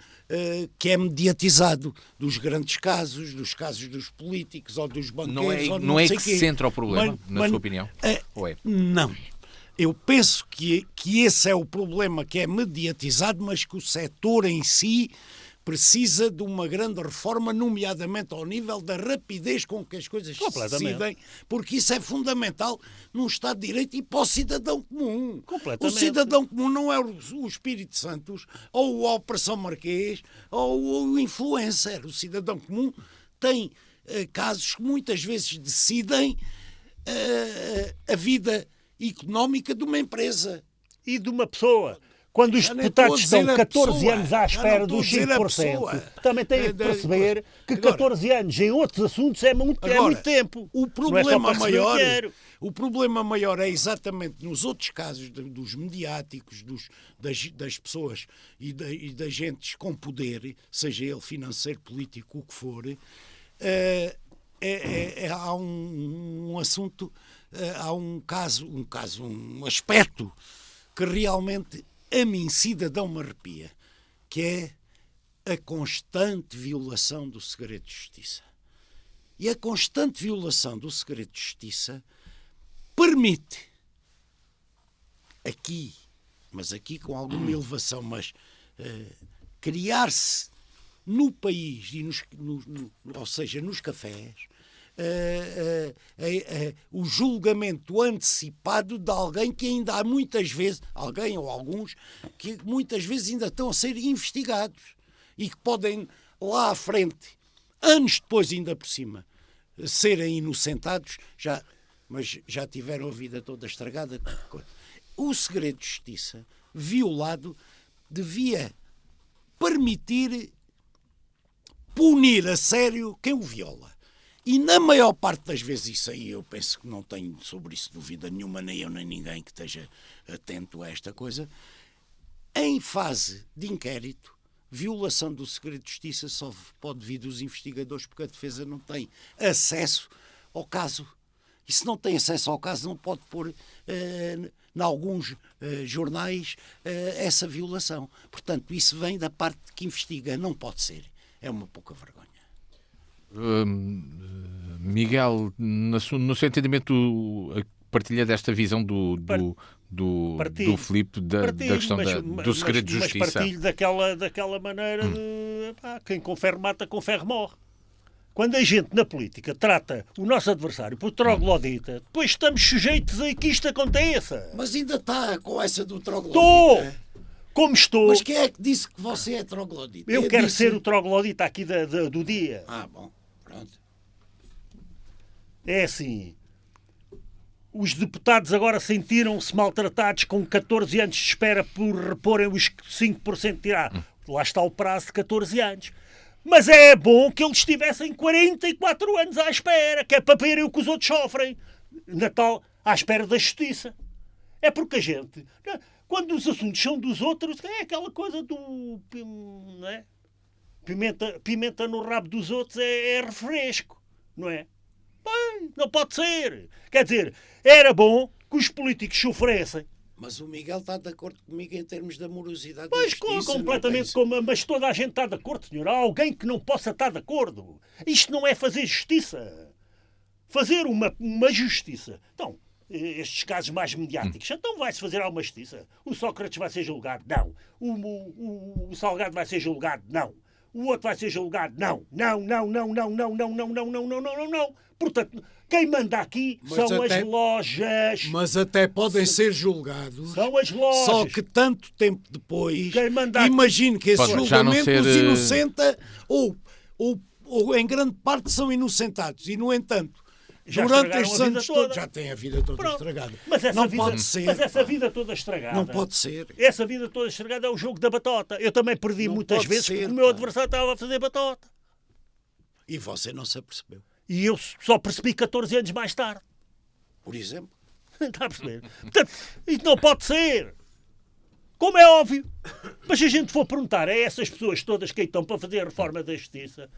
que é mediatizado, dos grandes casos, dos casos dos políticos ou dos banqueiros. Não é que se centra o problema, na sua opinião? Ou é? Não. Eu penso que esse é o problema que é mediatizado, mas que o setor em si precisa de uma grande reforma, nomeadamente ao nível da rapidez com que as coisas se decidem, porque isso é fundamental num Estado de Direito e para o cidadão comum. O cidadão comum não é o Espírito Santo, ou a Operação Marquês, ou o influencer. O cidadão comum tem casos que muitas vezes decidem a vida económica de uma empresa. E de uma pessoa. Quando os deputados estão 14 anos à espera dos 5%, também têm de perceber que 14 anos em outros assuntos é muito tempo. O problema maior é exatamente nos outros casos dos mediáticos, das pessoas e de agentes com poder, seja ele financeiro, político, o que for, há um assunto, há um aspecto que realmente a mim, cidadão, me arrepia, que é a constante violação do segredo de justiça. E a constante violação do segredo de justiça permite, aqui com alguma elevação, mas criar-se no país, ou seja, nos cafés, o julgamento antecipado de alguém que ainda há muitas vezes, alguém ou alguns, que muitas vezes ainda estão a ser investigados e que podem lá à frente, anos depois ainda por cima, serem inocentados, mas já tiveram a vida toda estragada. O segredo de justiça violado devia permitir punir a sério quem o viola. E na maior parte das vezes, isso aí eu penso que não tenho sobre isso dúvida nenhuma, nem eu nem ninguém que esteja atento a esta coisa, em fase de inquérito, violação do segredo de justiça só pode vir dos investigadores, porque a defesa não tem acesso ao caso. E se não tem acesso ao caso, não pode pôr em alguns jornais essa violação. Portanto, isso vem da parte que investiga. Não pode ser. É uma pouca vergonha. Miguel, no seu entendimento, partilha desta visão do Filipe da questão do segredo de justiça? Mas partilho daquela maneira de quem com ferro mata, com ferro morre. Quando a gente na política trata o nosso adversário por troglodita, depois estamos sujeitos a que isto aconteça. Mas ainda está com essa do troglodita? Estou! Como estou... Mas quem é que disse que você é troglodita? Eu quero ser o troglodita aqui do dia. Bom, pronto. É assim... Os deputados agora sentiram-se maltratados com 14 anos de espera por reporem os 5% de tirar. Lá está o prazo de 14 anos. Mas é bom que eles estivessem 44 anos à espera, que é para verem o que os outros sofrem. Natal, à espera da justiça. É porque a gente... Quando os assuntos são dos outros, é aquela coisa do... Não é? Pimenta no rabo dos outros é refresco, não é? Bem, não pode ser. Quer dizer, era bom que os políticos sofressem. Mas o Miguel está de acordo comigo em termos de amorosidade. Mas completamente, mas toda a gente está de acordo, senhor. Há alguém que não possa estar de acordo. Isto não é fazer justiça. Fazer uma justiça. Então, estes casos mais mediáticos, então vai-se fazer alguma justiça. O Sócrates vai ser julgado? Não. O Salgado vai ser julgado? Não. O outro vai ser julgado? Não. Não. Portanto, quem manda aqui são as lojas. Mas até podem ser julgados. São as lojas. Só que tanto tempo depois, quem manda imagino que esse julgamento os inocenta ou em grande parte são inocentados. E, no entanto, durante estes anos todos já têm a vida toda estragada. Mas essa vida toda estragada. Não pode ser. Essa vida toda estragada é o jogo da batota. Eu também perdi muitas vezes porque o meu adversário estava a fazer batota. E você não se apercebeu. E eu só percebi 14 anos mais tarde. Por exemplo. Está a perceber? Portanto, isto não pode ser. Como é óbvio. Mas se a gente for perguntar a essas pessoas todas que estão para fazer a reforma da justiça,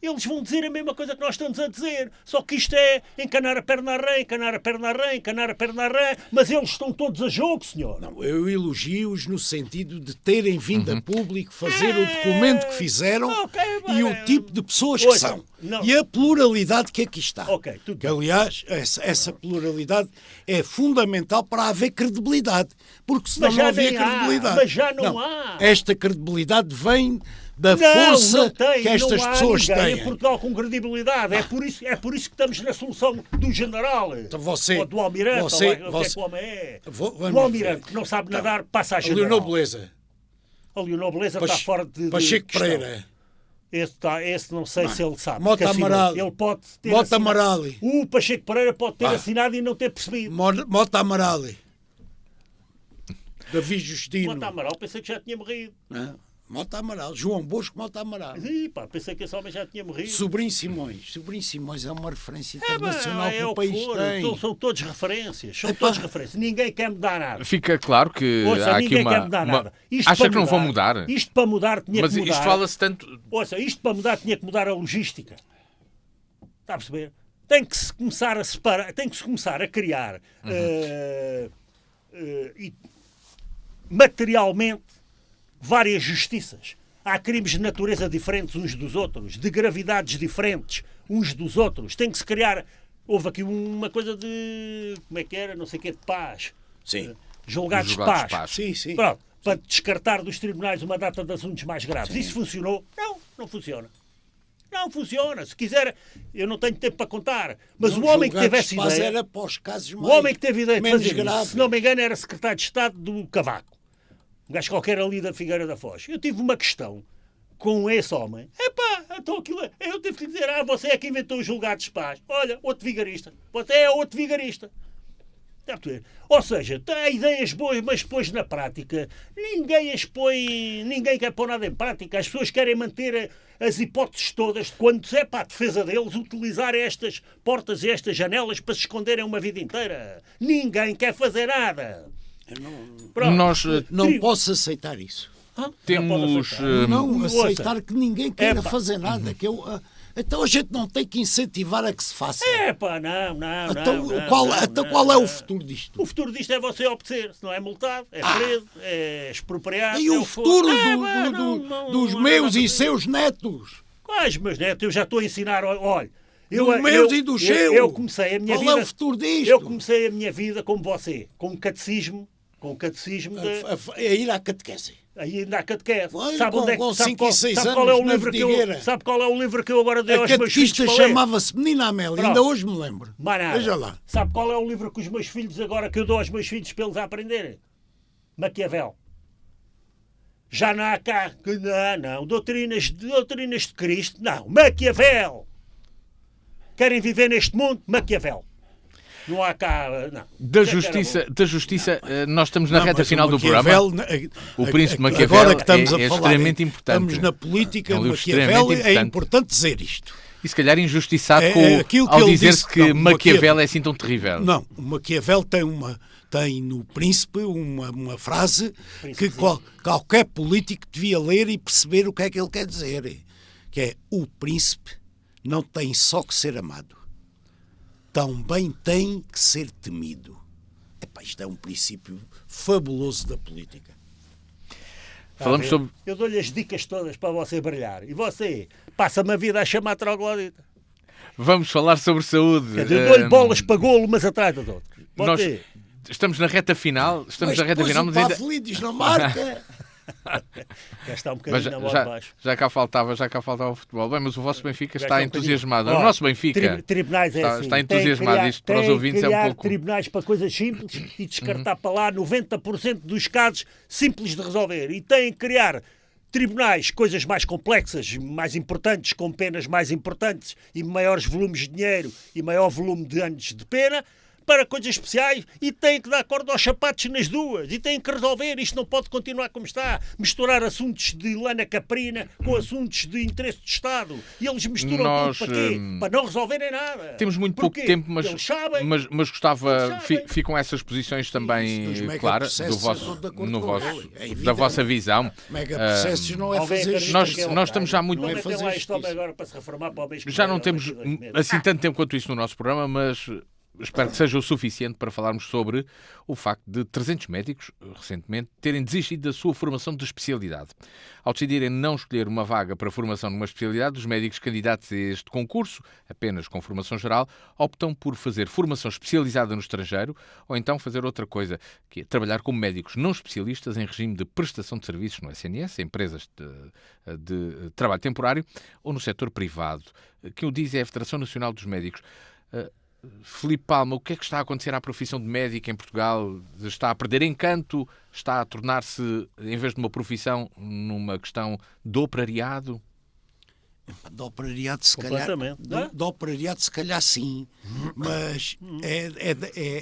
eles vão dizer a mesma coisa que nós estamos a dizer. Só que isto é encanar a perna a rã, encanar a perna a rã, encanar a perna a rã. Mas eles estão todos a jogo, senhor. Não, eu elogio-os no sentido de terem vindo a público fazer o documento que fizeram e o tipo de pessoas que são. Não. E a pluralidade que aqui está. Que, aliás, essa pluralidade é fundamental para haver credibilidade. Porque senão não havia credibilidade. Mas já não há. Esta credibilidade vem da força que estas pessoas têm. Em Portugal com credibilidade. É por isso que estamos na solução do general. Então ou do almirante. O que é que o homem é? O almirante que não sabe nadar passa a general. A Leonor Beleza. A Leonor Beleza está fora de Pacheco Pereira. Esse não sei se ele sabe. Mota Amaral. Ele pode ter Mota Amarali. O Pacheco Pereira pode ter assinado e não ter percebido. Mota Amarali. Davi Justino. Mota Amaral, pensei que já tinha morrido. Mota Amaral, João Bosco Mota Amaral. Pensei que esse homem já tinha morrido. Sobrinho Simões é uma referência internacional que o país tem. Então, são todos referências. Todos referências. Ninguém quer mudar nada. Fica claro que há aqui uma... Acha que não vão mudar? Isto para mudar tinha que mudar. Mas isto fala-se tanto... Isto para mudar tinha que mudar a logística. Está a perceber? Tem que se começar a separar, tem que se começar a criar materialmente várias justiças. Há crimes de natureza diferentes uns dos outros, de gravidades diferentes uns dos outros. Tem que se criar... Houve aqui uma coisa de... Como é que era? Não sei o que, de paz. Sim. Julgados de paz. Sim. Pronto. Para descartar dos tribunais uma data de assuntos mais graves. Sim. Isso funcionou? Não funciona. Não funciona. Se quiser, eu não tenho tempo para contar. Mas o homem que teve essa ideia... Era para os casos mais... O homem que teve a ideia de fazer isso, se não me engano, era secretário de Estado do Cavaco. Um gajo qualquer ali da Figueira da Foz. Eu tive uma questão com esse homem. Então aquilo... Eu tive que dizer, você é que inventou os julgados de paz. Olha, outro vigarista. Você é outro vigarista. Ou seja, tem ideias boas, mas depois na prática ninguém quer pôr nada em prática. As pessoas querem manter as hipóteses todas de quando é para a defesa deles utilizar estas portas e estas janelas para se esconderem uma vida inteira. Ninguém quer fazer nada. Nós não posso aceitar isso. temos... Não aceitar que ninguém queira fazer nada. Então a gente não tem que incentivar a que se faça. Qual é o futuro disto? O futuro disto é você obedecer, se não é multado, é preso, é expropriado. E o futuro dos meus e seus netos? Quais meus netos? Eu já estou a ensinar, olha... Dos meus e dos seus? Eu comecei a minha vida... Qual é o futuro disto? Eu comecei a minha vida como você, com o catecismo a ir à catequese. Aí na catequese. Sabe qual é o livro que eu agora dei aos meus filhos para ler? A catequista chamava-se Menina Amélia, ainda hoje me lembro. Veja lá. Sabe qual é o livro que os meus filhos agora que eu dou aos meus filhos para eles aprenderem? Maquiavel. Já não há cá. Não. Doutrinas de Cristo. Não. Maquiavel. Querem viver neste mundo? Maquiavel. Não há cá... Não. Da justiça, nós estamos na reta final do programa. O Príncipe Maquiavel agora que estamos a falar, extremamente importante. Estamos na política, Maquiavel é importante dizer isto. E se calhar injustiçado ao dizer-se que Maquiavel é assim tão terrível. Não, o Maquiavel tem no Príncipe uma frase que qualquer político devia ler e perceber o que é que ele quer dizer. Que é, o Príncipe não tem só que ser amado. Também tem que ser temido. Isto é um princípio fabuloso da política. Falamos sobre... Eu dou-lhe as dicas todas para você brilhar. E você passa-me a vida a chamar troglodita. Vamos falar sobre saúde. Eu dou-lhe bolas para golo, mas atrás das outras. Nós estamos na reta final. Mas ainda... Pavlidis não marca. Está um bocadinho na bola de baixo. Já cá faltava o futebol. Bem, mas o vosso Benfica está entusiasmado. O nosso Benfica tribunais está entusiasmado. Isto para os ouvintes é um pouco... tribunais para coisas simples e descartar para lá 90% dos casos simples de resolver. E tem que criar tribunais, coisas mais complexas, mais importantes, com penas mais importantes e maiores volumes de dinheiro e maior volume de anos de pena, para coisas especiais, e têm que dar corda aos sapatos nas duas, e têm que resolver. Isto não pode continuar como está. Misturar assuntos de lana caprina com assuntos de interesse de Estado. E eles misturam tudo para quê? Para não resolverem nada. Temos muito pouco tempo, mas gostava... Ficam essas posições também claras da vossa visão. Megaprocessos não é fazer nós estamos já muito... agora para se reformar para o mês que já não temos assim tanto tempo quanto isso no nosso programa, mas... espero que seja o suficiente para falarmos sobre o facto de 300 médicos, recentemente, terem desistido da sua formação de especialidade. Ao decidirem não escolher uma vaga para formação numa especialidade, os médicos candidatos a este concurso, apenas com formação geral, optam por fazer formação especializada no estrangeiro ou então fazer outra coisa, que é trabalhar como médicos não especialistas em regime de prestação de serviços no SNS, empresas de trabalho temporário ou no setor privado. Quem o diz é a Federação Nacional dos Médicos. Filipe Palma, o que é que está a acontecer à profissão de médico em Portugal? Está a perder encanto? Está a tornar-se, em vez de uma profissão, numa questão de operariado? De operariado, se calhar. De operariado, se calhar, sim. Mas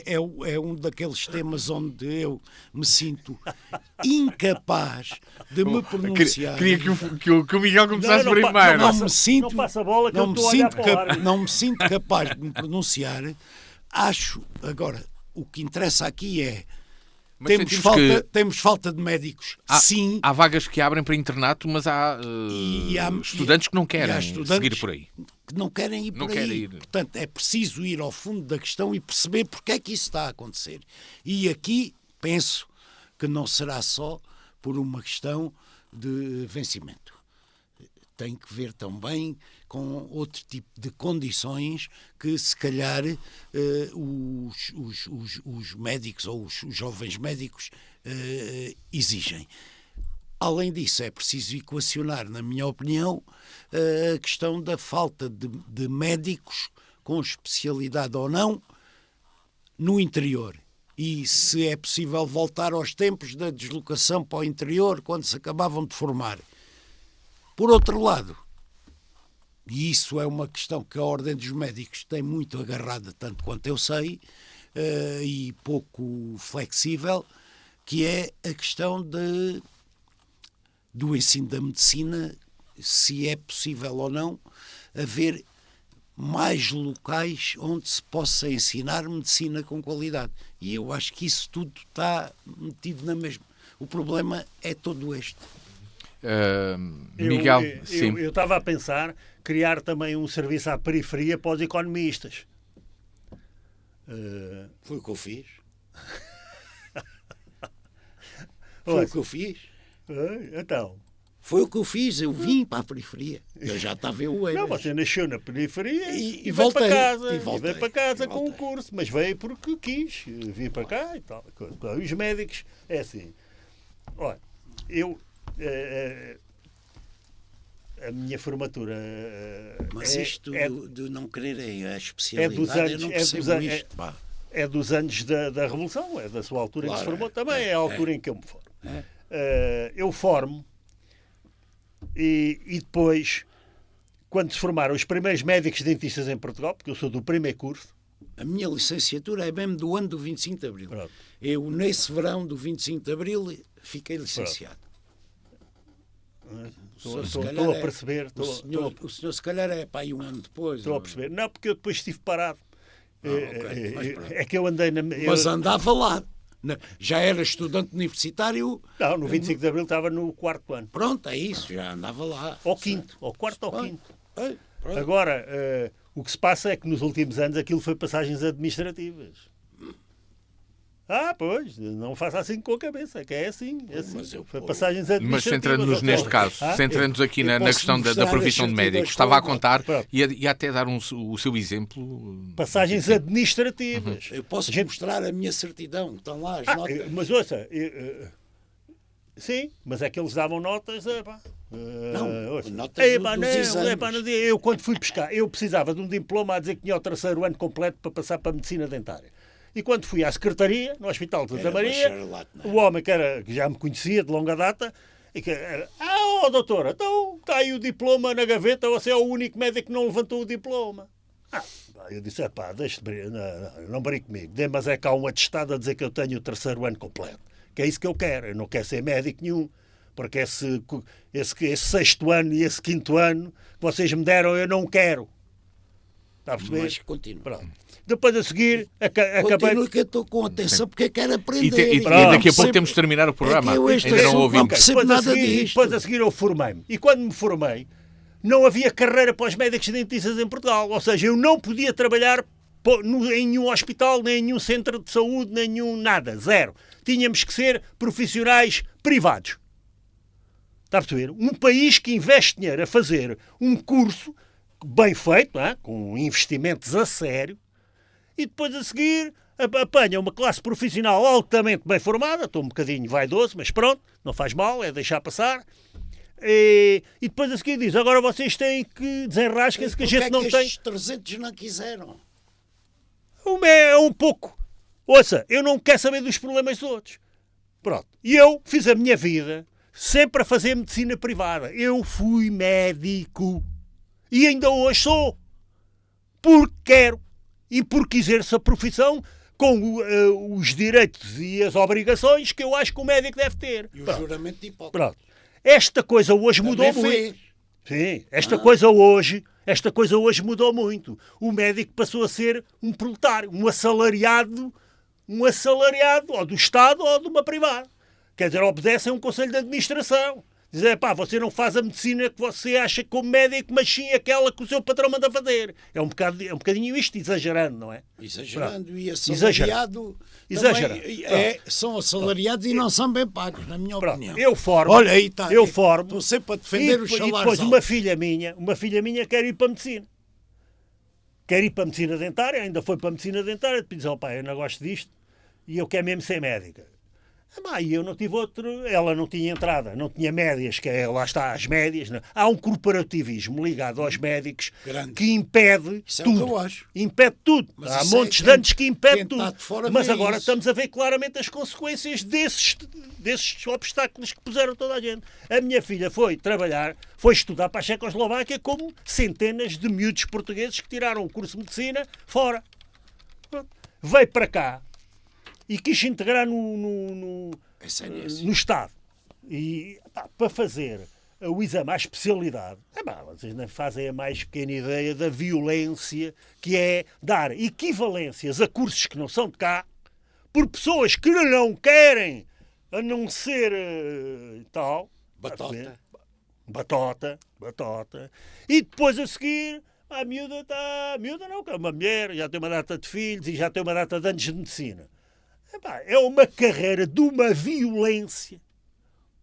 é um daqueles temas onde eu me sinto incapaz de me pronunciar. Queria que o Miguel começasse primeiro. Não me sinto capaz de me pronunciar. Acho, agora, o que interessa aqui é... Temos falta de médicos, sim. Há vagas que abrem para internato, mas há estudantes que não querem seguir por aí. Que não querem ir por aí. Portanto, é preciso ir ao fundo da questão e perceber porque é que isso está a acontecer. E aqui penso que não será só por uma questão de vencimento. Tem que ver também com outro tipo de condições que, se calhar, os médicos ou os jovens médicos exigem. Além disso, é preciso equacionar, na minha opinião, a questão da falta de médicos com especialidade ou não no interior. E se é possível voltar aos tempos da deslocação para o interior, quando se acabavam de formar. Por outro lado, e isso é uma questão que a Ordem dos Médicos tem muito agarrada, tanto quanto eu sei, e pouco flexível, que é a questão do ensino da medicina, se é possível ou não haver mais locais onde se possa ensinar medicina com qualidade. E eu acho que isso tudo está metido na mesma. O problema é todo este. Miguel, sim. Eu estava a pensar criar também um serviço à periferia para os economistas. Foi o que eu fiz. Foi o que eu fiz. Então... Foi o que eu fiz, eu vim para a periferia. Eu já estava eu aí. Não, você nasceu na periferia e voltei. Veio para casa. E veio para casa com o curso, mas veio porque quis. Vim para cá e tal. Os médicos, é assim. Olha, a minha formatura... Mas isto de não quererem a especialidade, eu não percebo isto. É dos anos da Revolução, é da sua altura em que se formou. Também é a altura em que eu me formo. Eu formo e depois, quando se formaram os primeiros médicos dentistas em Portugal, porque eu sou do primeiro curso... A minha licenciatura é mesmo do ano do 25 de Abril. Pronto. Eu, nesse verão do 25 de Abril, fiquei licenciado. Estou a perceber. O senhor, se calhar, é para aí um ano depois. Estou a perceber. Não, porque eu depois estive parado. Okay. É que eu andei na... Mas andava lá. Já era estudante universitário? Não, no 25 de Abril estava no 4º ano. Pronto, é isso, já andava lá. Ao 5º, ao 4º ou 5º. Agora, o que se passa é que nos últimos anos aquilo foi passagens administrativas. Pois, não faça assim com a cabeça, que é assim. Foi passagens administrativas. Mas centrando-nos neste caso, centrando-nos aqui na questão da profissão de médico, estava a contar e até dar o seu exemplo. Passagens administrativas. Eu posso mostrar a minha certidão, estão lá as notas. Mas ouça, sim, mas é que eles davam notas. Notas dos exames. Eu quando fui pescar, eu precisava de um diploma a dizer que tinha o 3º ano completo para passar para a medicina dentária. E quando fui à secretaria, no Hospital de Santa Maria, o homem que já me conhecia de longa data, e que era, doutora, então está aí o diploma na gaveta, você é o único médico que não levantou o diploma. Eu disse, não brinque comigo, mas é cá um atestado a dizer que eu tenho o 3º ano completo. Que é isso que eu quero, eu não quero ser médico nenhum. Porque esse 6º ano e esse 5º ano que vocês me deram, eu não quero. Está a perceber? Mas continua. Pronto. Depois a seguir, acabei... Continua que eu estou com atenção porque eu quero aprender. E daqui a pouco temos de terminar o programa. Ainda não ouvimos. Depois a seguir eu formei-me. E quando me formei, não havia carreira para os médicos dentistas em Portugal. Ou seja, eu não podia trabalhar em nenhum hospital, nem em nenhum centro de saúde, nem nenhum nada. Zero. Tínhamos que ser profissionais privados. Está a perceber? Um país que investe dinheiro a fazer um curso bem feito, com investimentos a sério, e depois a seguir apanha uma classe profissional altamente bem formada, estou um bocadinho vaidoso, mas pronto, não faz mal, é deixar passar, e depois a seguir diz, agora vocês têm que desenrasquem-se que a gente não tem... Os 300 não quiseram? É um pouco. Ouça, eu não quero saber dos problemas dos outros. Pronto. E eu fiz a minha vida sempre a fazer medicina privada. Eu fui médico. E ainda hoje sou. Porque quero. E porque exerço a profissão com os direitos e as obrigações que eu acho que o médico deve ter. E o juramento de Hipócrates. Pronto. Esta coisa hoje mudou muito. Sim, esta coisa hoje mudou muito. O médico passou a ser um proletário, um assalariado ou do Estado ou de uma privada. Quer dizer, obedece a um conselho de administração. Dizer, você não faz a medicina que você acha como médico, mas sim aquela que o seu patrão manda fazer. É um bocadinho isto, exagerando, não é? Exagerando. Pronto. E assalariado... Exagerando. São assalariados e não são bem pagos, na minha opinião. Eu formo. Olha, aí está. Eu formo. Estou sempre a defender os salários. E depois uma filha minha quer ir para a medicina. Quer ir para a medicina dentária, ainda foi para a medicina dentária, depois diz, eu não gosto disto e eu quero mesmo ser médica. E eu não tive outro, ela não tinha entrada, não tinha médias, que é, lá está, as médias. Não. Há um corporativismo ligado aos médicos que impede tudo. É o que eu acho. Impede tudo. Mas há montes de anos que impede tudo. Mas agora estamos a ver claramente as consequências desses obstáculos que puseram toda a gente. A minha filha foi trabalhar, foi estudar para a Checoslováquia como centenas de miúdos portugueses que tiraram o curso de medicina fora. veio para cá e quis se integrar no Estado. E para fazer o exame à especialidade, vocês não fazem a mais pequena ideia da violência que é dar equivalências a cursos que não são de cá por pessoas que não querem, a não ser tal. Batota. E depois a seguir, a miúda está... Miúda não, que é uma mulher, já tem uma data de filhos e já tem uma data de anos de medicina. É uma carreira de uma violência.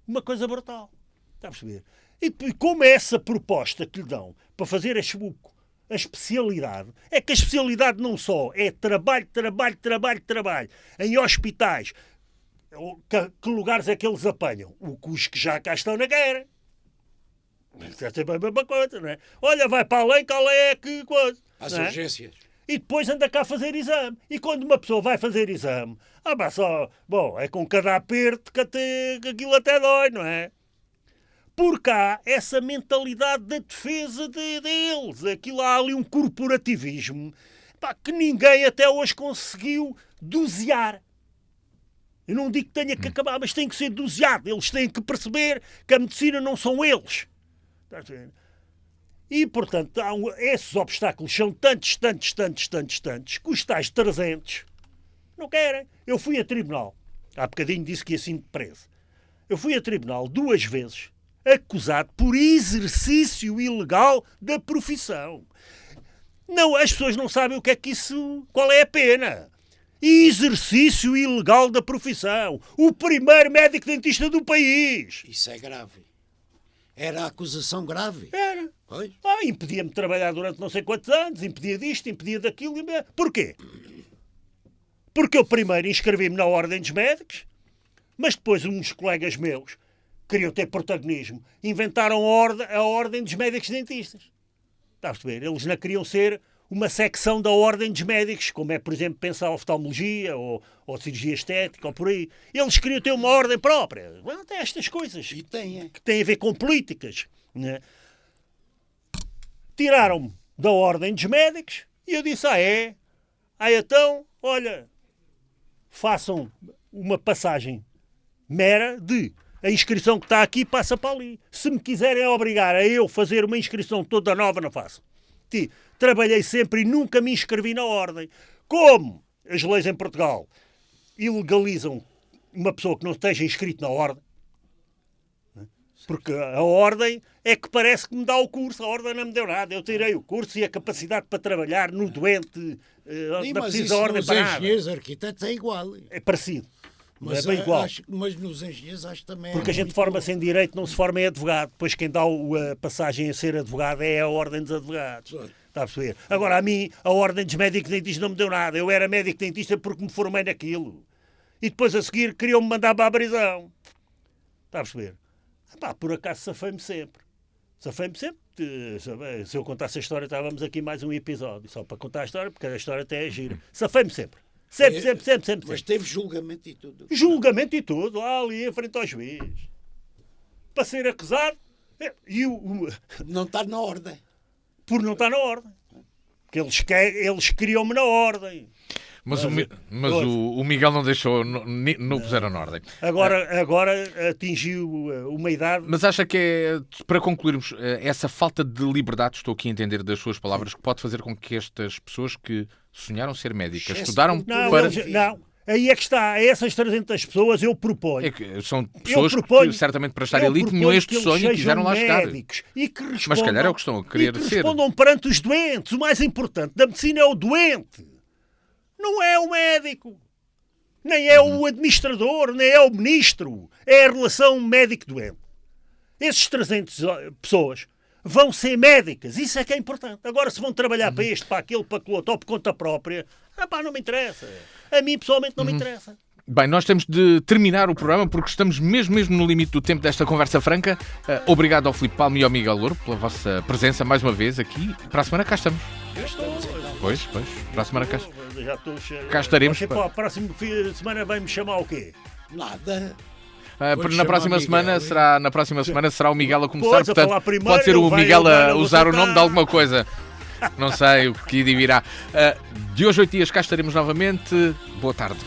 Uma coisa brutal. Está a perceber? E como é essa proposta que lhe dão para fazer a especialidade, é que a especialidade não só é trabalho em hospitais. Que lugares é que eles apanham? Os que já cá estão na guerra. É sempre a mesma coisa, não é? Olha, vai para além, qual é que coisa? As urgências. E depois anda cá a fazer exame. E quando uma pessoa vai fazer exame, é com cada aperto que aquilo até dói, não é? Por cá, essa mentalidade da defesa deles, há ali um corporativismo que ninguém até hoje conseguiu dosear. Eu não digo que tenha que acabar, mas tem que ser doseado. Eles têm que perceber que a medicina não são eles. E, portanto, esses obstáculos são tantos, que os tais 300 não querem. Eu fui a tribunal. Há bocadinho disse que ia assim de preso. Eu fui a tribunal 2 vezes acusado por exercício ilegal da profissão. Não, as pessoas não sabem o que é que isso... Qual é a pena? Exercício ilegal da profissão. O primeiro médico dentista do país. Isso é grave. Era a acusação grave. Era. Pois. Impedia-me de trabalhar durante não sei quantos anos, impedia disto, impedia daquilo. Porquê? Porque eu primeiro inscrevi-me na Ordem dos Médicos, mas depois uns colegas meus queriam ter protagonismo. Inventaram a Ordem dos Médicos Dentistas. Está a perceber? Eles não queriam ser uma secção da Ordem dos Médicos, como é, por exemplo, pensar oftalmologia ou cirurgia estética ou por aí. Eles queriam ter uma ordem própria. Tem estas coisas e tem, que têm a ver com políticas. Né? Tiraram-me da Ordem dos Médicos e eu disse, então, olha, façam uma passagem mera de a inscrição que está aqui passa para ali. Se me quiserem obrigar a eu fazer uma inscrição toda nova, não faço. Trabalhei sempre e nunca me inscrevi na ordem. Como as leis em Portugal ilegalizam uma pessoa que não esteja inscrita na ordem, porque a ordem é que parece que me dá o curso, a ordem não me deu nada. Eu tirei o curso e a capacidade para trabalhar no doente, não precisa da ordem para nada. Mas engenheiros, arquitetos é igual. É parecido. Mas, é bem igual. Mas nos engenheiros acho que também porque a gente forma-se em direito, não se forma em advogado. Depois quem dá a passagem a ser advogado é a Ordem dos Advogados. Está a perceber? Agora, a mim, a Ordem dos Médicos Dentistas não me deu nada. Eu era médico dentista porque me formei naquilo. E depois, a seguir, queriam-me mandar para a prisão. Está a perceber? Por acaso, safei-me sempre. Se eu contasse a história, estávamos aqui mais um episódio. Só para contar a história, porque a história até é gira. Safei-me sempre. Sempre. Mas teve julgamento e tudo. Julgamento e tudo, lá ali em frente ao juiz. Para ser acusado. Não está na ordem. Por não estar na ordem. Porque eles queriam-me na ordem. Mas o Miguel não deixou, não puseram na ordem. Agora atingiu uma idade... Mas acha que para concluirmos, essa falta de liberdade, estou aqui a entender das suas palavras, que pode fazer com que estas pessoas que sonharam ser médicas, estudaram para... Não, aí é que está. Essas 300 pessoas eu proponho. São pessoas que certamente para estar elite tinham este sonho e quiseram lá chegar. E que mas se calhar é o que estão a querer ser. Respondam perante os doentes. O mais importante da medicina é o doente. Não é o médico. Nem é o administrador, nem é o ministro. É a relação médico-doente. Esses 300 pessoas vão ser médicas. Isso é que é importante. Agora, se vão trabalhar para este, para aquele, para aquele outro, ou por conta própria, não me interessa. A mim, pessoalmente, não me interessa. Bem, nós temos de terminar o programa porque estamos mesmo no limite do tempo desta conversa franca. Obrigado ao Filipe Palme e ao Miguel Louro pela vossa presença mais uma vez aqui. Para a semana cá estamos. Pois. Para a semana cá estaremos. Você, para a próxima semana vai-me chamar o quê? Nada. Na próxima semana será o Miguel a começar, Pois, portanto a primeiro, pode ser o Miguel a usar o nome de alguma coisa. Não sei o que virá. De hoje a 8 dias cá estaremos novamente. Boa tarde.